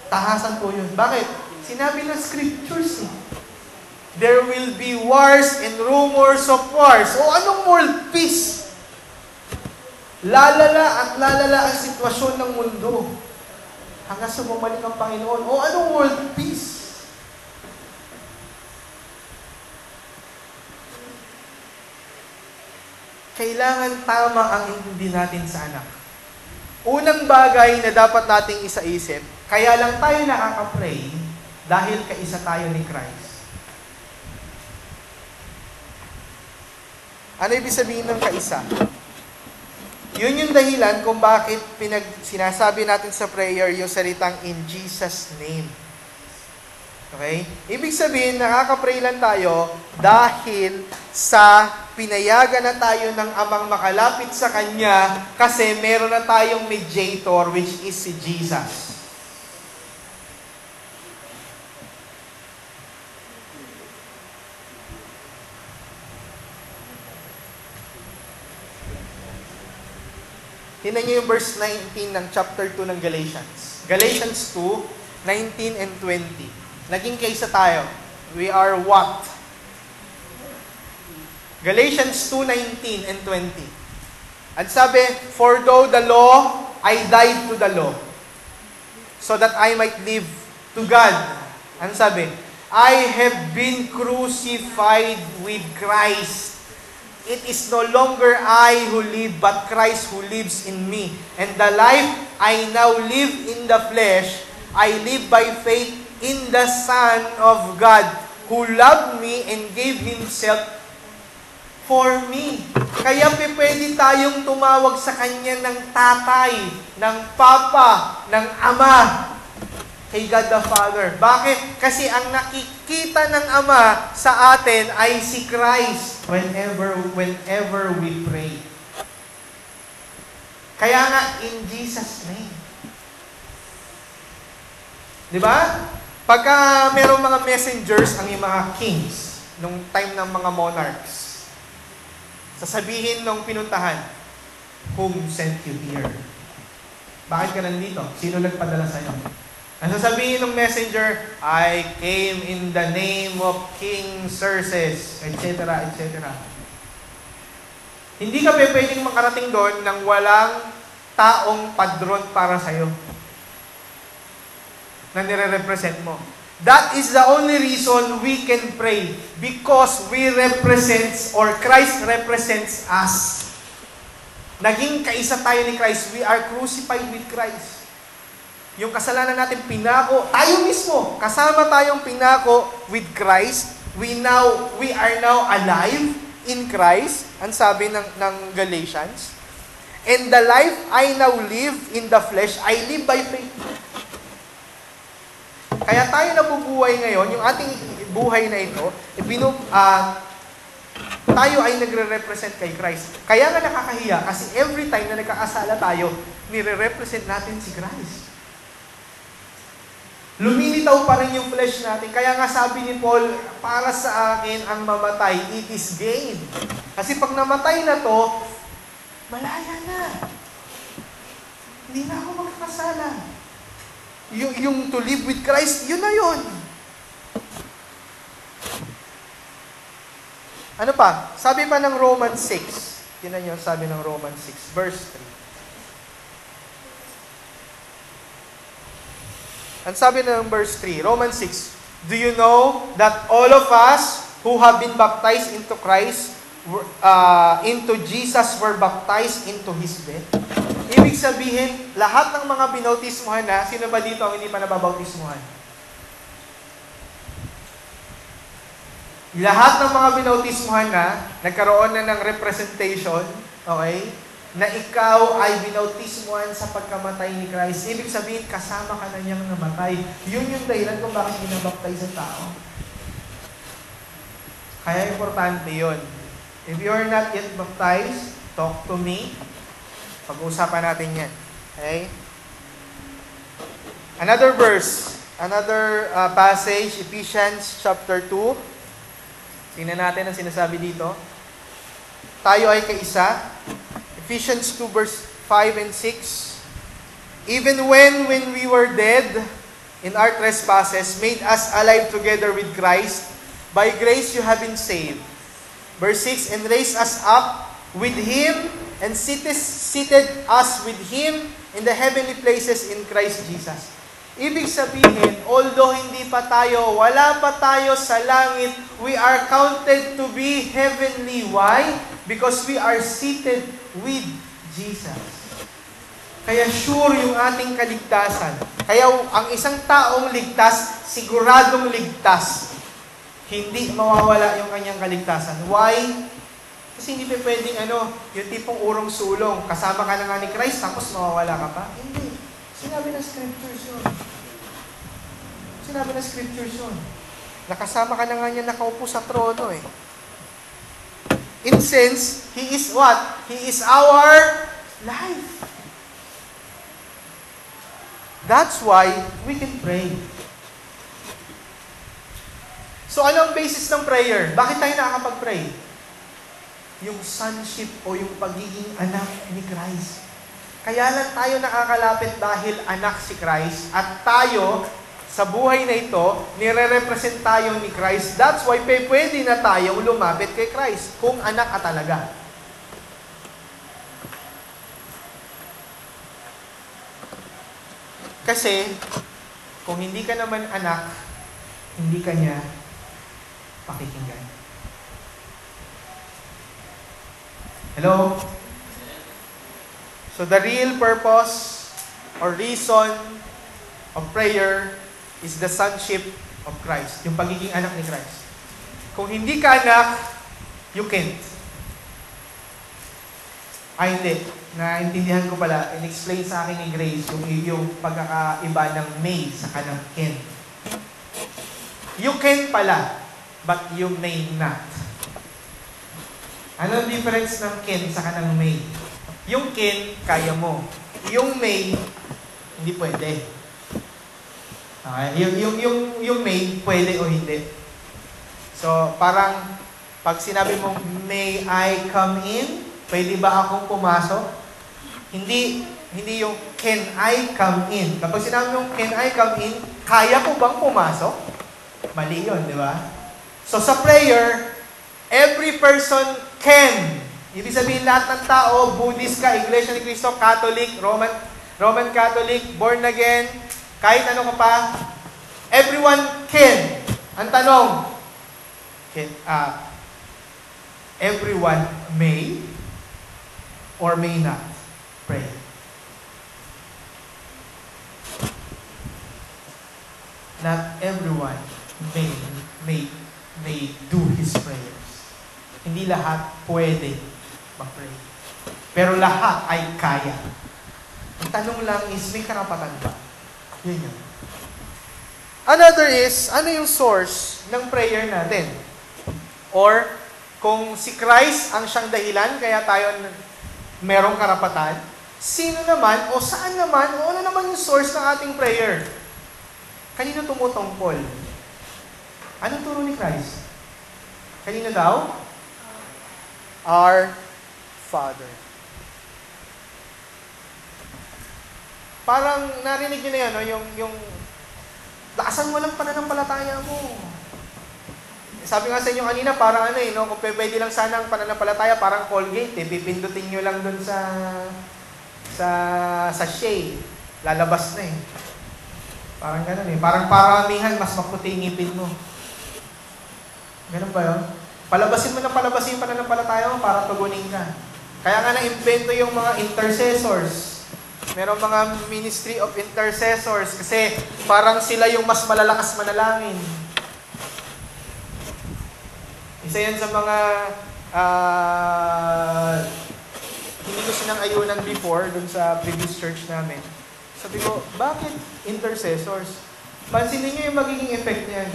Tahasan po yun. Bakit? Sinabi ng scriptures eh. There will be wars and rumors of wars. O anong world peace? Lalala at lalala ang sitwasyon ng mundo. Hanggang sa bumalik ang Panginoon. O anong world peace? Kailangan tama ang intindi natin sa anak. Unang bagay na dapat nating isaisip, kaya lang tayo nakaka-pray dahil kaisa tayo ni Christ. Ano ibig sabihin ng kaisa? Yun yung dahilan kung bakit sinasabi natin sa prayer yung salitang in Jesus' name. Okay? Ibig sabihin, nakaka-pray lang tayo dahil sa pinayagan na tayo ng Amang makalapit sa Kanya kasi meron na tayong mediator which is si Jesus. Tingnan niyo yung verse 19 ng chapter 2 ng Galatians. Galatians 2, 19 and 20. Naging kaisa tayo. We are what? Galatians 2:19 and 20. At sabi, for though the law, I died to the law, so that I might live to God. Ano sabi? I have been crucified with Christ. It is no longer I who live, but Christ who lives in me. And the life I now live in the flesh, I live by faith in the Son of God, who loved me and gave Himself for me. Kaya pwede tayong tumawag sa Kanya ng tatay, ng papa, ng ama, kay God the Father. Bakit? Kasi ang nakikita ng Ama sa atin ay si Christ whenever we pray. Kaya nga, in Jesus' name. Di ba? Pagka merong mga messengers, ang yung mga kings, nung time ng mga monarchs, sasabihin nung pinuntahan, whom sent you here? Bakit ka nandito? Sino nagpadala sa'yo? Ang sasabihin ng messenger, I came in the name of King Xerxes, etc., etc. Hindi ka pwedeng makarating doon nang walang taong padron para sa'yo na nire-represent mo. That is the only reason we can pray, because we represent, or Christ represents us. Naging kaisa tayo ni Christ. We are crucified with Christ. Yung kasalanan natin pinako, tayo mismo, kasama tayong pinako with Christ. We are now alive in Christ, ang sabi ng Galatians. And the life I now live in the flesh, I live by faith. Kaya tayo nabubuhay ngayon, yung ating buhay na ito, tayo ay nagre-represent kay Christ. Kaya nga nakakahiya, kasi every time na nagkakasala tayo, nire-represent natin si Christ. Lumilitaw pa rin yung flesh natin. Kaya nga sabi ni Paul, para sa akin ang mamatay, it is gain. Kasi pag namatay na to, malaya na. Hindi na ako magkakasala. Yung to live with Christ, yun na yun. Ano pa? Sabi pa ng Romans 6. Tingnan niyo, sabi ng Romans 6, verse 3. Ang sabi ng verse 3, Romans 6, do you know that all of us who have been baptized into Christ, into Jesus, were baptized into His death? Ibig sabihin, lahat ng mga binautismuhan na, sino ba dito ang hindi pa nababautismuhan? Lahat ng mga binautismuhan na, nagkaroon na ng representation, okay? na ikaw ay binautismuhan sa pagkamatay ni Christ. Ibig sabihin, kasama ka na niyang namatay. Yun yung dahilan kung bakit binabaptize sa tao. Kaya importante yun. If you are not yet baptized, talk to me. Pag-uusapan natin yan. Okay? Another verse, another passage, Ephesians chapter 2. Tingnan natin ang sinasabi dito. Tayo ay kaisa. Ephesians 2 verse 5 and 6. Even when we were dead in our trespasses, made us alive together with Christ. By grace you have been saved. Verse 6, and raised us up with Him and seated us with Him in the heavenly places in Christ Jesus. Ibig sabihin, although hindi pa tayo, wala pa tayo sa langit, we are counted to be heavenly. Why? Because we are seated with Jesus. Kaya sure yung ating kaligtasan. Kaya ang isang taong ligtas, siguradong ligtas. Hindi mawawala yung kanyang kaligtasan. Why? Kasi hindi pa pwedeng yung tipong urong-sulong, kasama ka na nga ni Christ, tapos mawawala ka pa. Hindi. Sinabi ng scriptures yun. Sinabi ng scriptures yun. Nakasama ka na nga niya nakaupo sa trono eh. In sense, He is what? He is our life. That's why we can pray. So ano ang basis ng prayer? Bakit tayo nakakapag-pray? Yung sonship o yung pagiging anak ni Christ. Kaya lang tayo nakakalapit dahil anak si Christ at tayo, sa buhay na ito, nire-represent tayo ni Christ. That's why pwede na tayong lumapit kay Christ kung anak ka talaga. Kasi, kung hindi ka naman anak, hindi ka niya pakikinggan. Hello? So the real purpose or reason of prayer is the sonship of Christ. Yung pagiging anak ni Christ. Kung hindi ka anak, you can't. Ay, hindi. Naintindihan ko pala, in-explain sa akin ni Grace yung pagkakaiba ng may sa kanang can. You can pala, but you may not. Ano ang difference ng can sa kanang may? Yung can, kaya mo. Yung may, hindi pwede. Okay? Yung may, pwede o hindi. So, parang, pag sinabi mong, may I come in? Pwede ba akong pumasok? Hindi yung, can I come in? Kapag sinabi mong, can I come in? Kaya ko bang pumasok? Mali yun, di ba? So, sa prayer, every person can. Ibig sabihin, lahat ng tao, Buddhist ka, Iglesia ni Cristo, Catholic, Roman Catholic, born again, kahit ano ka pa, everyone can. Ang tanong, everyone may or may not pray. Not everyone may do his prayers. Hindi lahat pwede mag-pray. Pero lahat ay kaya. Ang tanong lang is, may karapatan ba? Yun yun. Another is, ano yung source ng prayer natin? Or, kung si Christ ang siyang dahilan, kaya tayo merong karapatan, sino naman, o saan naman, o ano naman yung source ng ating prayer? Kanino tumutungkol? Anong turo ni Christ? Kanino daw? Our Father. Parang narinig nyo na yan, no? yung lakasan mo lang pananampalataya mo. Sabi nga sa inyo kanina, parang no? Kung pwede lang sana ang pananampalataya, parang Colgate, pipindutin nyo lang dun sa shade. Lalabas na eh. Parang ganun eh. Parang paramihan, mas maputi yung ngipin mo. Ganun ba yun? Palabasin mo ng palabasin yung pananampalataya mo para tugunin ka. Kaya nga na-invento yung mga intercessors. Merong mga ministry of intercessors kasi parang sila yung mas malalakas manalangin. Isa yan sa mga hindi gusto ng ayunan before, dun sa previous church namin. Sabi ko, bakit intercessors? Pansinin niyo yung magiging effect niyan.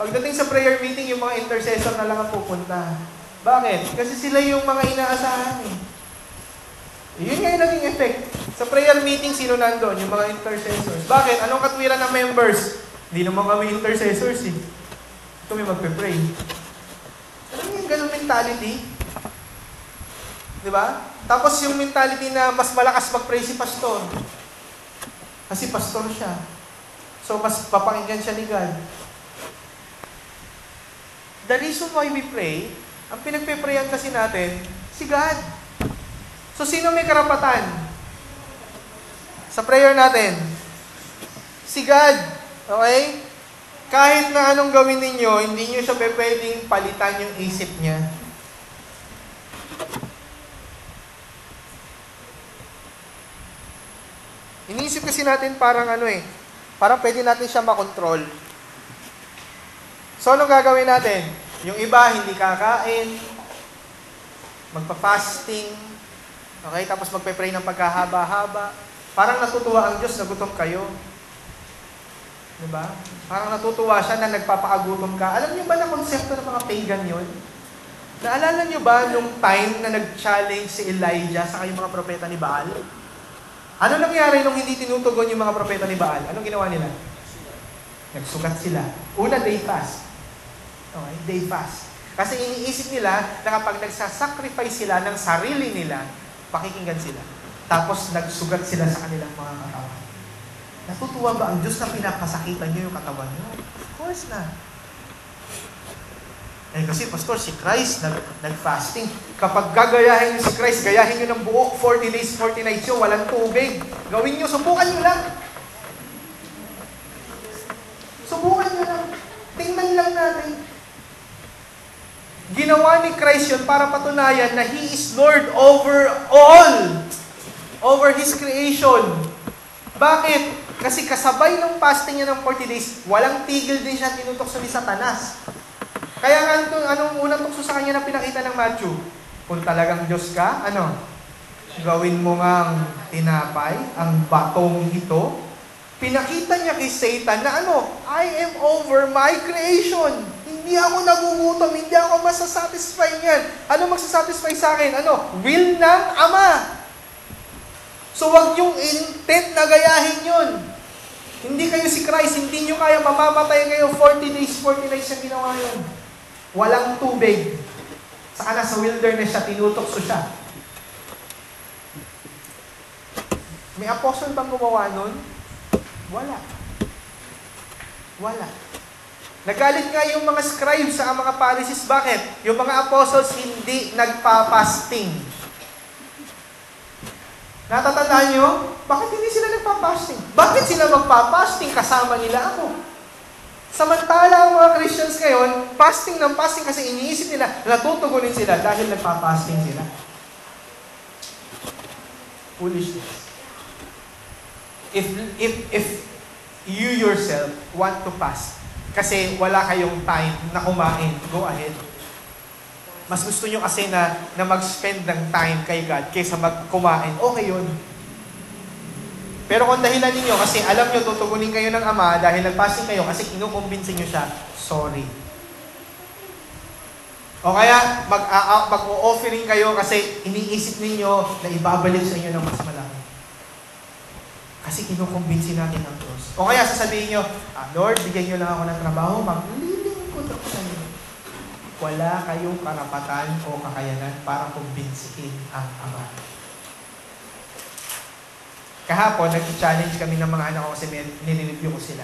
Pagdating sa prayer meeting, yung mga intercessor na lang ang pupunta. Bakit? Kasi sila yung mga inaasahan eh. Yun nga yung naging effect. Sa prayer meeting, sino nandun? Yung mga intercessors. Bakit? Anong katwiran ng members? Hindi naman kami intercessors eh. Kami magpe-pray. Ano yung ganung mentality? Diba? Tapos yung mentality na mas malakas mag-pray si pastor. Kasi pastor siya. So, mas papakinggan siya ni God. The reason why we pray, ang pinagpe-prayan kasi natin, si God. So, sino may karapatan? Sa prayer natin, si God. Okay? Kahit na anong gawin ninyo, hindi nyo siya pwedeng palitan yung isip niya. Iniisip kasi natin parang parang pwede natin siya makontrol. So, anong gagawin natin? Yung iba, hindi kakain, magpa-fasting, okay? Tapos magpe-pray ng pagkahaba-haba. Parang natutuwa ang Diyos na gutom kayo. Diba? Parang natutuwa siya na nagpapakagutom ka. Alam niyo ba na konsepto ng mga pagan yun? Naalala niyo ba nung time na nag-challenge si Elijah sa yung mga propeta ni Baal? Ano nangyari nung hindi tinutugon yung mga propeta ni Baal? Anong ginawa nila? Nagsugat sila. Una, day fast. Okay, day fast. Kasi iniisip nila na kapag nagsasacrifice sila ng sarili nila, pakikinggan sila. Tapos nagsugat sila sa kanilang mga katawan. Natutuwa ba ang Diyos na pinapasakitan niyo yung katawan niyo? Of course na. Kasi pastor, si Christ nag-fasting. Kapag gagayahin niyo si Christ, gayahin niyo ng buo, 40 days, 40 nights yun, walang tubig. Gawin niyo, subukan niyo lang. Subukan niyo lang. Tingnan lang natin. Ginawa ni Christ yun para patunayan na He is Lord over all. Over His creation. Bakit? Kasi kasabay ng fasting niya ng 40 days, walang tigil din siya tinutokso ni Satanas. Kaya nga, anong unang tukso sa kanya na pinakita ng Matthew? Kung talagang Diyos ka, gawin mo ngang tinapay, ang batong ito. Pinakita niya kay Satan na I am over my creation. Hindi ako nagugutom, hindi ako masasatisfy niyan. Ano magsasatisfy sa akin? Will ng Ama. So, wag yung intent na gayahin yun. Hindi kayo si Christ, hindi nyo kaya, mamamatay kayo 40 days, 40 nights yung ginawa yun. Walang tubig. Saka nasa wilderness siya, tinutokso siya. May apostle bang gumawa nun? Wala. Wala. Nagalit nga yung mga scribes sa mga Pharisees. Bakit? Yung mga apostles hindi nagpa-fasting. Natatandaan nyo? Bakit hindi sila nagpa-fasting? Bakit sila magpa-fasting? Kasama nila ako. Samantala ang mga Christians ngayon, fasting ng fasting kasi iniisip nila, natutugunin sila dahil nagpa-fasting sila. Foolishness. If you yourself want to fast, kasi wala kayong time na kumain, go ahead. Mas gusto nyo kasi na mag-spend ng time kay God kaysa kumain, okay yun. Pero kung dahilan ninyo, kasi alam nyo, tutugunin kayo ng Ama dahil nag-fasting kayo kasi kinukumbinsin nyo siya, sorry. O kaya, mag-o-offering kayo kasi iniisip ninyo na ibabalik sa inyo ng mas malaki. Kasi kinukumbinsin natin ang Diyos. O kaya sasabihin nyo, Lord, bigyan nyo lang ako ng trabaho, maglilingkod ako sa inyo. Wala kayong karapatan o kakayanan para kumbinsihin ang Ama. Kahapon, nag-challenge kami ng mga anak ko kasi nilireview ko sila.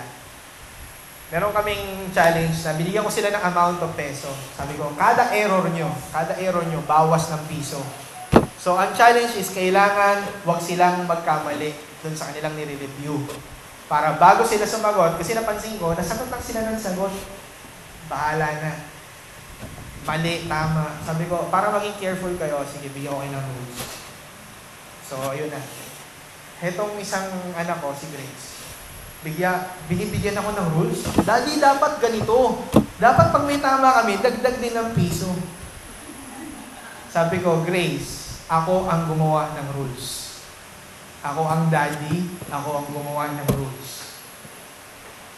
Meron kaming challenge na binigyan ko sila ng amount of peso. Sabi ko, kada error nyo, bawas ng piso. So, ang challenge is kailangan wag silang magkamali dun sa kanilang nire-review. Para bago sila sumagot, kasi napansin ko, nasagot lang sila ng sagot. Bahala na. Mali, tama. Sabi ko, para maging careful kayo, sige, bigyan ko kayo ng rules. So, yun na. Hetong isang anak ko, si Grace. Binibigyan ako ng rules. Daddy, dapat ganito. Dapat pag may tama kami, dagdag din ng piso. Sabi ko, Grace, Ako ang gumawa ng rules. Ako ang daddy, ako ang gumawa ng rules.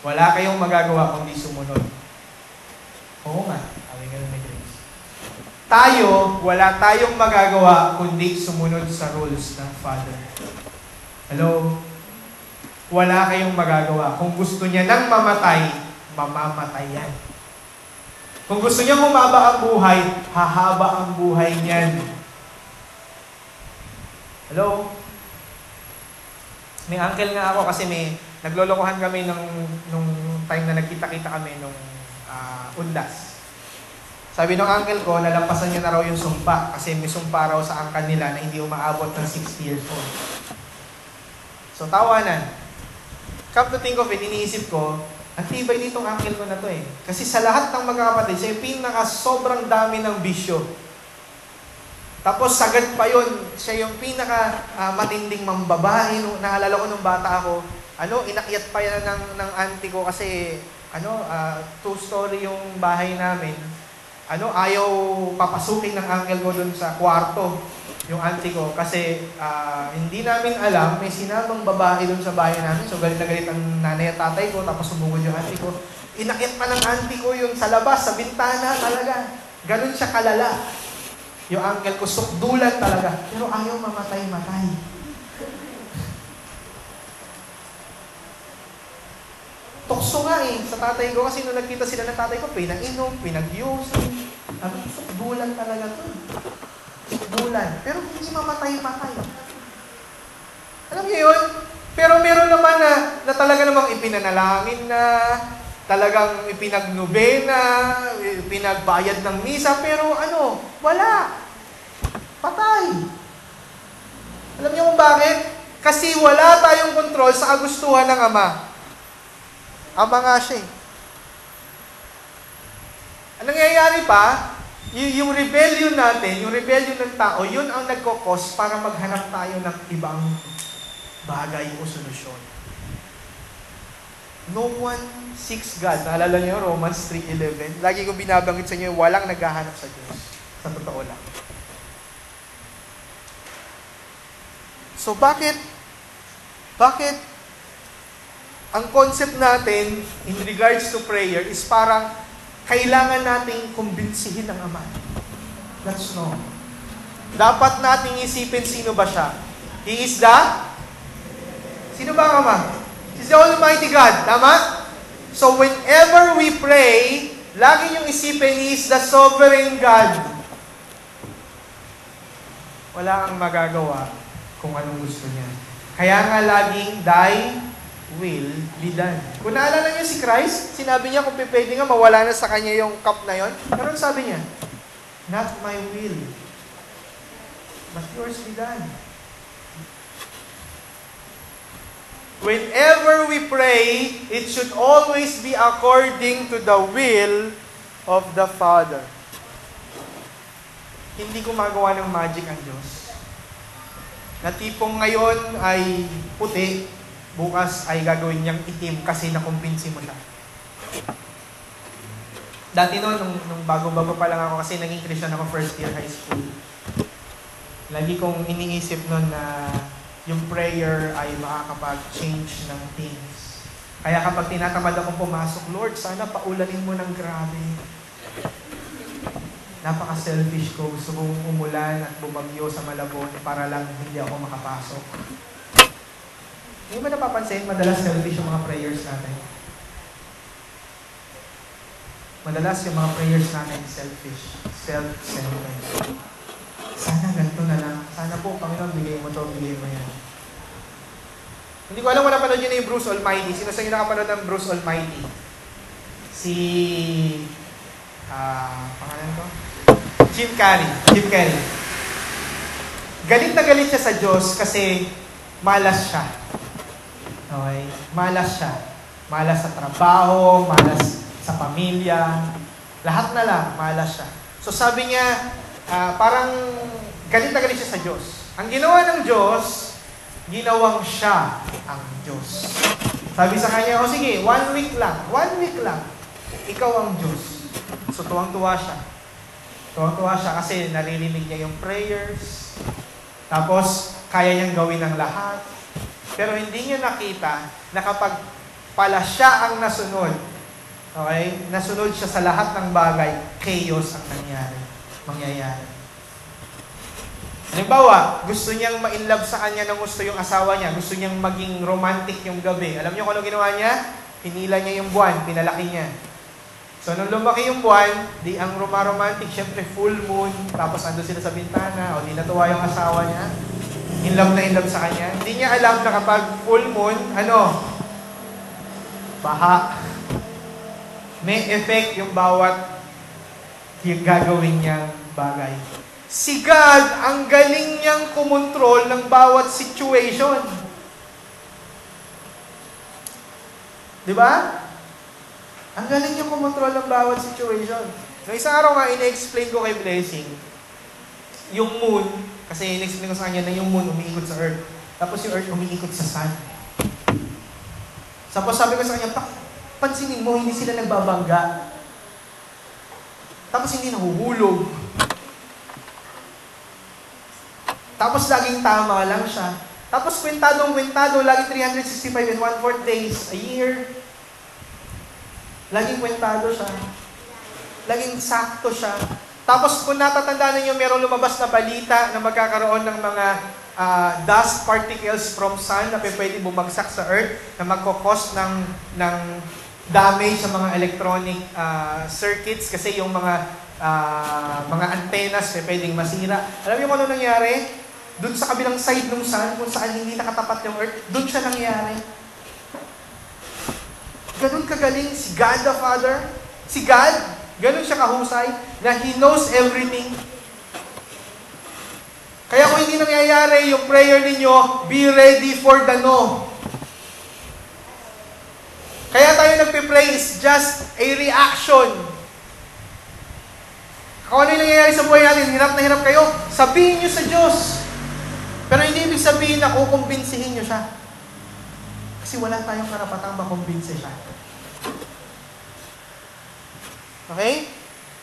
Wala kayong magagawa kundi sumunod. Oo nga, sabi nga ni Grace. Tayo, wala tayong magagawa kundi sumunod sa rules ng Father. Hello? Wala kayong magagawa. Kung gusto niya nang mamatay, mamamatay yan. Kung gusto niya humaba ang buhay, hahaba ang buhay niyan. Hello? May uncle nga ako kasi naglolokohan kami nung time na nagkita-kita kami nung undas. Sabi ng uncle ko, nalampasan niya na raw yung sumpa kasi may sumpa raw sa angkan nila na hindi umaabot ng 60 years old. So, tawanan. Come to think of it, iniisip ko, ang tibay ditong uncle ko na to eh. Kasi sa lahat ng magkakapatid, siya yung sobrang dami ng bisyo. Tapos sagad pa yun, siya yung matinding mambabae. Naalala ko nung bata ako, inakyat pa yan ng auntie ko kasi, 2-story yung bahay namin. Ayaw papasukin ng uncle ko dun sa kwarto, yung auntie ko. Kasi hindi namin alam, may sinabang babae dun sa bahay namin. So galit na galit ang nanay at tatay ko, tapos sumugod yung auntie ko. Inakyat pa ng auntie ko yung sa labas, sa bintana talaga. Ganun siya kalala. Yung uncle ko, sukdulan talaga. Pero ayaw mamatay-matay. Tukso nga sa tatay ko kasi nung nagkita sila ng tatay ko, pinainom, pinag-using. Sukdulan talaga to. Sukdulan. Pero hindi mamatay-matay. Alam niyo yun? Pero meron naman na talaga namang ipinanalangin na, talagang ipinagnobena, pinagbayad ng misa, pero wala. Patay. Alam niyo kung bakit? Kasi wala tayong kontrol sa kagustuhan ng Ama. Ama nga siya. Ang nangyayari pa, yung rebellion natin, yung rebellion ng tao, yun ang nagkokos para maghanap tayo ng ibang bagay o solusyon. No one seeks God. Naalala niyo, Romans 3:11. Lagi kong binabanggit sa inyo, walang naghahanap sa Diyos. Sa totoo lang. So, bakit ang concept natin in regards to prayer is parang kailangan nating kumbinsihin ng Ama? That's no. Dapat nating isipin sino ba siya. He is Sino ba ang Ama? He's the Almighty God. Tama? So whenever we pray, lagi niyong isipin, He is the sovereign God. Wala kang magagawa kung anong gusto niya. Kaya nga laging, Thy will be done. Kung naalala niyo si Christ, sinabi niya kung pwede nga mawala na sa kanya yung cup na yon. Pero sabi niya, not my will, but yours be done. Whenever we pray, it should always be according to the will of the Father. Hindi gumagawa ng magic ang Diyos. Na tipong ngayon ay puti, bukas ay gagawin niyang itim kasi nakumbinsi mo siya. Dati nung bago-bago pa lang ako kasi naging Christian ako first year high school. Lagi kong iniisip nun na yung prayer ay makakapag-change ng things. Kaya kapag tinatamad akong pumasok, Lord, sana paulanin mo ng grabe. Napaka-selfish ko. Gusto kong umulan at bumagyo sa Malabon para lang hindi ako makapasok. Hindi ba napapansin, madalas selfish yung mga prayers natin? Madalas yung mga prayers natin selfish, self-centered. Sana ganito na lang. Sana po, Panginoon, bigay mo to, bigay mo yan. Hindi ko alam kung napanood yun yung Bruce Almighty. Sino sa inyo nakapanood ng Bruce Almighty? Pangalan ko? Jim Carrey. Galit na galit siya sa Diyos kasi malas siya. Okay? Malas siya. Malas sa trabaho, malas sa pamilya. Lahat na lang, malas siya. So sabi niya, parang galit na galit siya sa Diyos. Ang ginawa ng Diyos, ginawang siya ang Diyos. Sabi sa kanya, sige, 1 week lang, ikaw ang Diyos. So tuwang-tuwa siya. Tuwang-tuwa siya kasi naririnig niya yung prayers. Tapos, kaya niyang gawin ang lahat. Pero hindi niya nakita na kapag pala siya ang nasunod, okay? Nasunod siya sa lahat ng bagay, chaos ang mangyayari. Halimbawa, gusto niyang ma-inlove sa kanya ng gusto yung asawa niya. Gusto niyang maging romantic yung gabi. Alam niyo kung ano ginawa niya? Pinila niya yung buwan, pinalaki niya. So, nung lumaki yung buwan, di ang romantic, syempre full moon, tapos ando sila sa bintana, o di natuwa yung asawa niya, in love sa kanya. Hindi niya alam na kapag full moon, baha. May effect yung bawat gagawin niyang bagay. Si God, ang galing niyang kumontrol ng bawat situation. Di ba? Ang galing niyang kumontrol ng bawat situation. Noong isang araw nga, ina-explain ko kay Blessing, yung moon, kasi ina-explain ko sa kanya na yung moon umiikot sa earth. Tapos yung earth umiikot sa sun. Tapos sabi ko sa kanya, pansinin mo, hindi sila nagbabangga. Tapos hindi nahuhulog. Tapos laging tama lang siya. Tapos kwentado, laging 365 and 1/4 days a year. Laging kwentado siya. Laging sakto siya. Tapos kung natatandaan ninyo, merong lumabas na balita na magkakaroon ng mga dust particles from sun na pwede bumagsak sa earth na magkakos ng damage sa mga electronic circuits kasi yung mga antennas pwedeng masira. Alam niyo kung ano nangyari? Doon sa kabilang side ng sun, kung saan hindi nakatapat yung earth, doon siya nangyari. Ganun kagaling si God the Father. Si God, ganun siya kahusay na He knows everything. Kaya kung hindi nangyayari yung prayer ninyo, be ready for the no. Kaya tayo nagpe-pray is just a reaction. Kung ano yung nangyayari sa buhay natin, hirap na hirap kayo, sabihin nyo sa Diyos. Pero hindi ibig sabihin na kukumbinsihin nyo siya. Kasi wala tayong karapatang makumbinsi siya. Okay?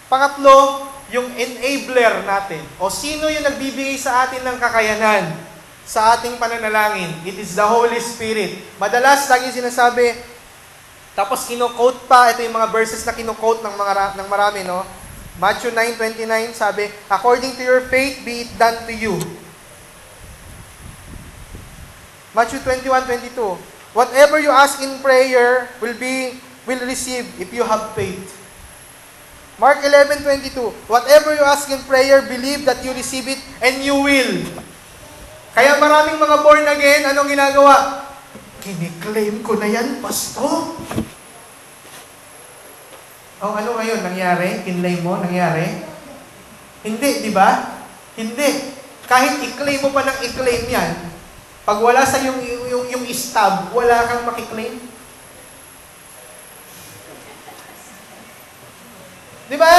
Pangatlo, yung enabler natin. O sino yung nagbibigay sa atin ng kakayanan sa ating pananalangin? It is the Holy Spirit. Madalas, lagi sinasabi, tapos kino-quote pa, ito yung mga verses na kino-quote ng marami, no? Matthew 9:29 sabi, according to your faith, be it done to you. Matthew 21:22, whatever you ask in prayer will receive if you have faith. Mark 11:22, whatever you ask in prayer, believe that you receive it and you will. Kaya maraming mga born again, anong ginagawa? Kiniklaim ko na yan, Pastor. Ano ngayon nangyari? Kinlaim mo, nangyari? Hindi, di ba? Hindi. Kahit i-claim mo pa ng i-claim yan, pag wala sa yung stab, wala kang makiklaim. Di ba?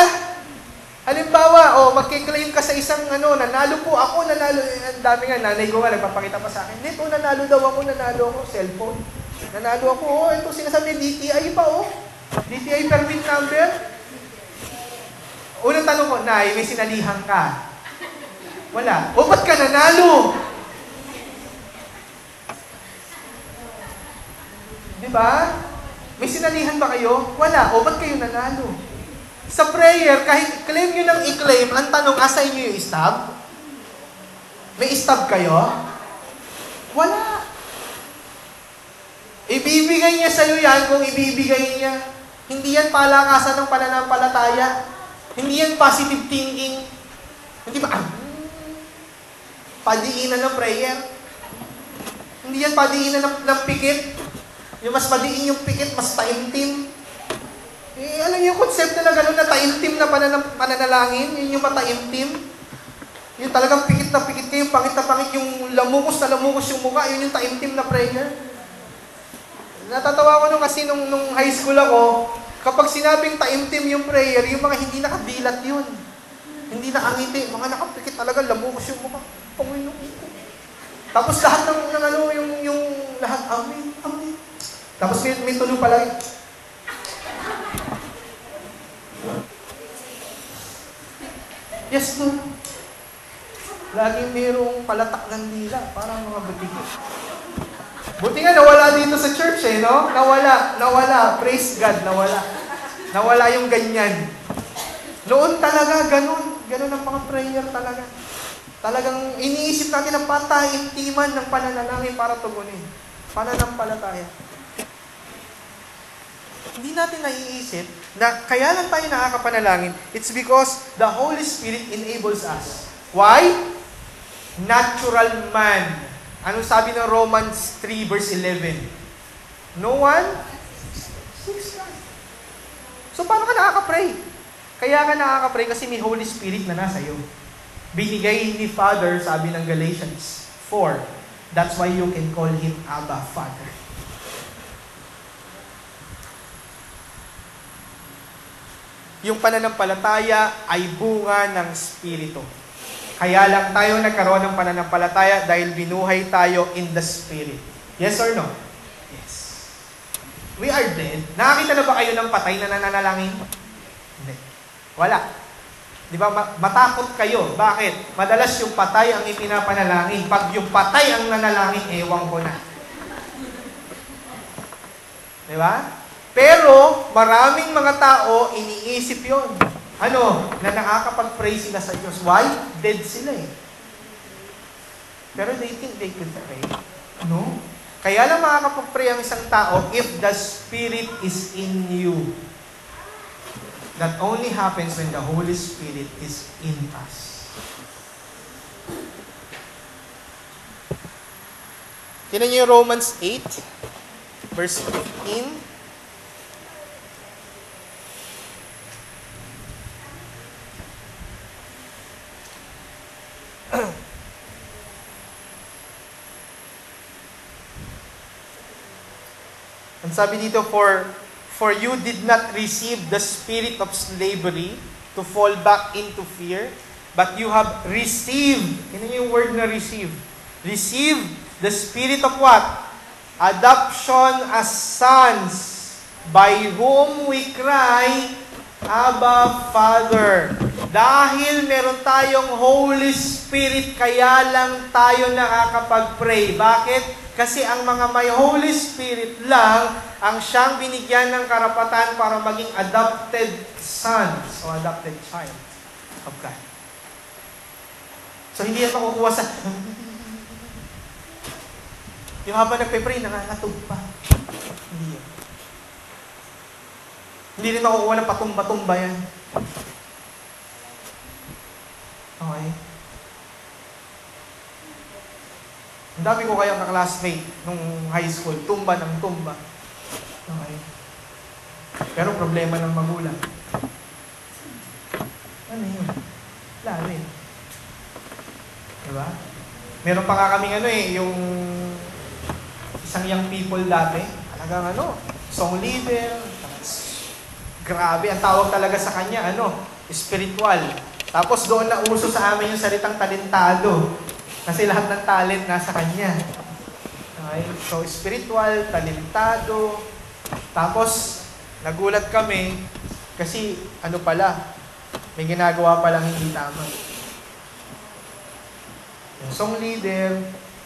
Halimbawa, magkiklaim ka sa isang nanalo po ako, nanalo. Ang dami nga, nanay ko nga, nagpapakita pa sa akin. Hindi po, nanalo ako, cellphone. Nanalo ako, ito sinasabi, DTI pa, DTI permit number. Unang tanong ko, Nay, may sinalihan ka? Wala. Ba't ka nanalo? Di ba? May sinalihan ba kayo? Wala. Ba't kayo nanalo? Sa prayer, kahit claim nyo ng i-claim, ang tanong, asa inyo yung stab? May stab kayo? Wala. Ibibigay niya sa'yo yan kung ibibigay niya. Hindi yan palakasan ng pananampalataya. Hindi yan positive thinking. Hindi ba? Padiinan ng prayer. Hindi yan padiinan ng pikit. Yung mas padiin yung pikit, mas taimtim. Alam niyo yung concept na gano'n na taimtim na pananalangin? Yun yung mataimtim. Yung talagang pikit na pikit kayo, pangit na pangit, yung lamukos na lamukos yung mukha, yun yung taimtim na prayer. Natatawa ko nung kasi nung high school ako, kapag sinabing taimtim yung prayer, yung mga hindi nakadilat yun. Hindi nakangiti, mga nakapikit talaga, lamukos yung mukha. Panginoon ko. Tapos lahat yung lahat, amen, amen. Tapos may tuloy palagi. Yes, Lord. Laging mayroong palatak ng dila, parang mga batigi. Buti nga nawala dito sa church no? Nawala. Praise God, nawala. Nawala yung ganyan. Noon talaga, ganun ang mga prayer talaga. Talagang iniisip natin ang pataintiman ng pananalangin para tugunin. Pananampalataya. Hindi natin naiisip na kaya lang tayo nakakapanalangin, it's because the Holy Spirit enables us. Why? Natural man. Anong sabi ng Romans 3 verse 11? No one? So paano ka nakaka-pray? Kaya ka nakaka-pray kasi may Holy Spirit na nasa iyo. Binigay ni Father, sabi ng Galatians 4. That's why you can call Him Abba, Father. Yung pananampalataya ay bunga ng Espiritu. Kaya lang tayo nagkaroon ng pananampalataya dahil binuhay tayo in the Spirit. Yes or no? Yes. We are dead. Nakakita na ba kayo ng patay na nananalangin? Hindi. Wala. Di ba? Matakot kayo. Bakit? Madalas yung patay ang ipinapanalangin. Pag yung patay ang nanalangin, ewan ko na. Di ba? Pero, maraming mga tao, iniisip yon. Na nakakapag-pray sila sa Diyos. Why? Dead sila Pero they think they could pray. No? Kaya lang makakapag-pray ang isang tao if the Spirit is in you. That only happens when the Holy Spirit is in us. Tingnan niyo yung Romans 8, verse 15. Ang sabi dito, For you did not receive the spirit of slavery to fall back into fear, but you have received, yun yung word na receive. Receive the spirit of what? Adoption as sons, by whom we cry, Abba, Father. Dahil meron tayong Holy Spirit, kaya lang tayo nakakapag-pray. Bakit? Kasi ang mga may Holy Spirit lang ang siyang binigyan ng karapatan para maging adopted sons o adopted child of God. So, hindi yan makukuha sa yung habang nagpe-pray, nangangatog pa. Hindi yan. Hindi rin makukuha ng patumba-tumba yan. Okay? Ang dami ko kayang ka-classmate nung high school, tumba ng tumba. Okay? Pero problema ng magulang. Ano yun? Lalo eh. Diba? Meron pa nga kaming yung isang young people dati, talagang song leader, grabe, ang tawag talaga sa kanya, spiritual. Tapos doon na uso sa amin yung salitang talentado. Kasi lahat ng talent nasa kanya. Okay? So, spiritual, talentado. Tapos, nagulat kami kasi pala, may ginagawa palang hindi tama. Yung song leader,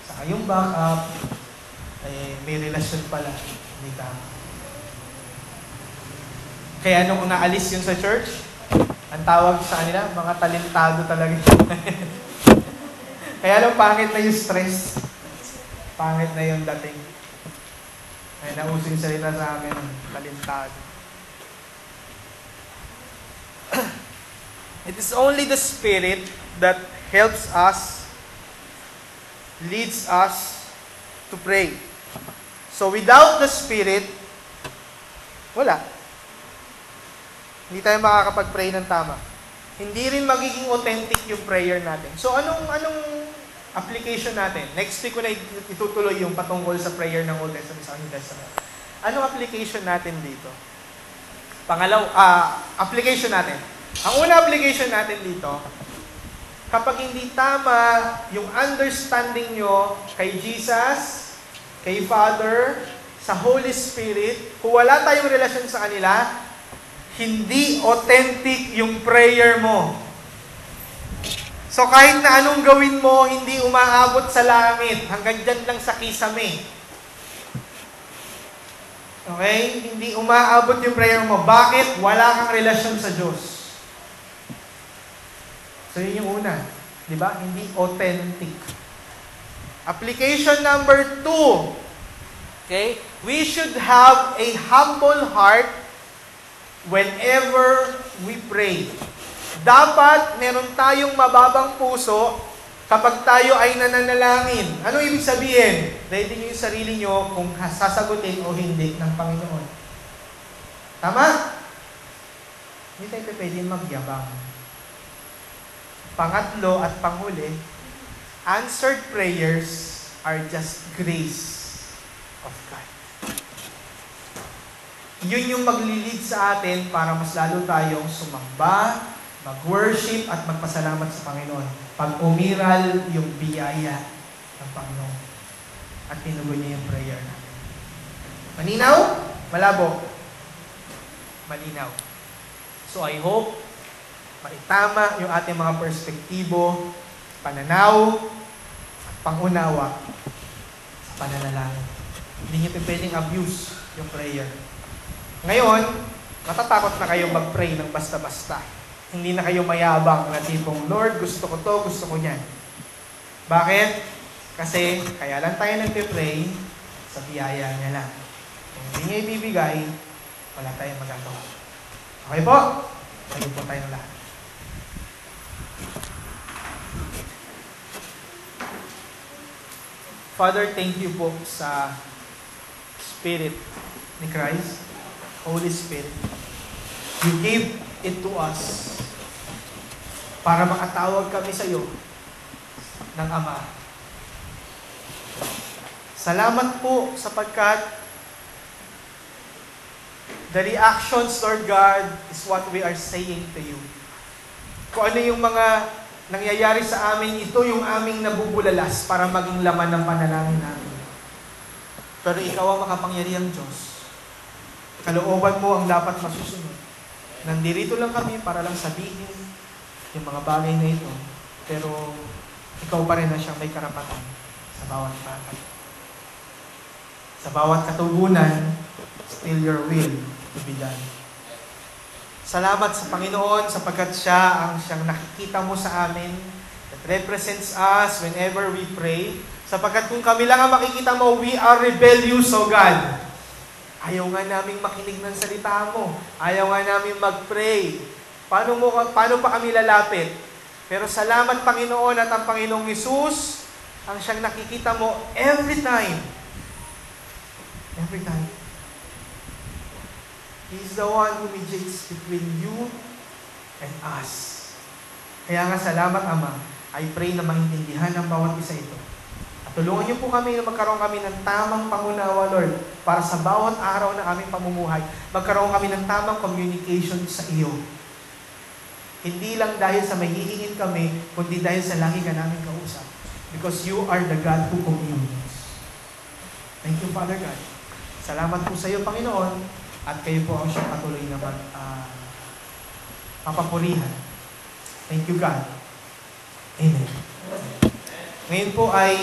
saka yung backup, may relasyon pala, hindi tama. Kaya nung naalis yun sa church, ang tawag sa kanila, mga talentado talaga. Kaya lang pangit na yung stress. Pangit na yung dating. Ay, nauso yung salita sa amin, talentado. It is only the Spirit that helps us, leads us to pray. So without the Spirit, wala. Hindi tayo makakapag-pray ng tama. Hindi rin magiging authentic yung prayer natin. So anong application natin? Next week ko na itutuloy yung patungkol sa prayer ng Old Testament sa New Testament. Anong application natin dito? Application natin. Ang una application natin dito, kapag hindi tama yung understanding nyo kay Jesus, kay Father, sa Holy Spirit, kung wala tayong relasyon sa kanila, hindi authentic yung prayer mo. So kahit na anong gawin mo, hindi umaabot sa langit. Hanggang dyan lang sa kisame. Okay? Hindi umaabot yung prayer mo. Bakit? Wala kang relasyon sa Diyos. So yun yung una. Diba? Hindi authentic. Application number 2. Okay? We should have a humble heart whenever we pray. Dapat meron tayong mababang puso kapag tayo ay nananalangin. Ano ibig sabihin? Ready nyo yung sarili nyo kung sasagutin o hindi ng Panginoon. Tama? Hindi tayo pwede magyabang. Pangatlo at panghuli, answered prayers are just grace of God. Yun yung maglilid sa atin para mas lalo tayong sumamba, mag-worship at magpasalamat sa Panginoon. Pag umiral yung biyaya ng Panginoon at tinugon niya yung prayer natin. Malinaw? Malabo? Malinaw. So I hope maitama yung ating mga perspektibo, pananaw, at pangunawa sa pananalangin. Hindi niyo pwedeng abuse yung prayer. Ngayon, matatakot na kayo mag-pray ng basta-basta. Hindi na kayo mayabang na tipong, Lord, gusto ko to, gusto ko yan. Bakit? Kasi kaya lang tayo nagpe-pray sa biyaya niya lang. Kung hindi niya ibibigay, wala tayong magagawa. Okay po? Tayo po tayong lahat. Father, thank you po sa Spirit ni Christ, Holy Spirit. You gave it to us para makatawag kami sa iyo ng Ama. Salamat po sapagkat the reactions, Lord God, is what we are saying to you. Kung ano yung mga nangyayari sa amin, ito yung aming nabubulalas para maging laman ng panalangin namin. Pero ikaw ang makapangyarihang Diyos. Kalooban mo ang dapat masusunod. Nandirito lang kami para lang sabihin yung mga bagay na ito. Pero ikaw pa rin na siyang may karapatan sa bawat bagay. Sa bawat katugunan, still your will to be done. Salamat sa Panginoon sapagkat siya ang siyang nakikita mo sa amin that represents us whenever we pray. Sapagkat kung kami lang ang makikita mo, we are rebellious, O God. Ayaw nga namin makinig ng salita mo. Ayaw nga namin mag-pray. Paano pa kami lalapit? Pero salamat, Panginoon, at ang Panginoong Hesus ang siyang nakikita mo every time. Every time. He is the one who mediates between you and us. Kaya nga salamat, Ama. I pray na maintindihan ng bawat isa ito. At tulungan niyo po kami na magkaroon kami ng tamang pangunawa, Lord, para sa bawat araw na aming pamumuhay, magkaroon kami ng tamang communication sa iyo. Hindi lang dahil sa mahihingin kami, kundi dahil sa lagi ka namin kausap. Because you are the God who communes. Thank you, Father God. Salamat po sa iyo, Panginoon, at kayo po ang siyang patuloy na papapurihan. Thank you, God. Amen. Ngayon po ay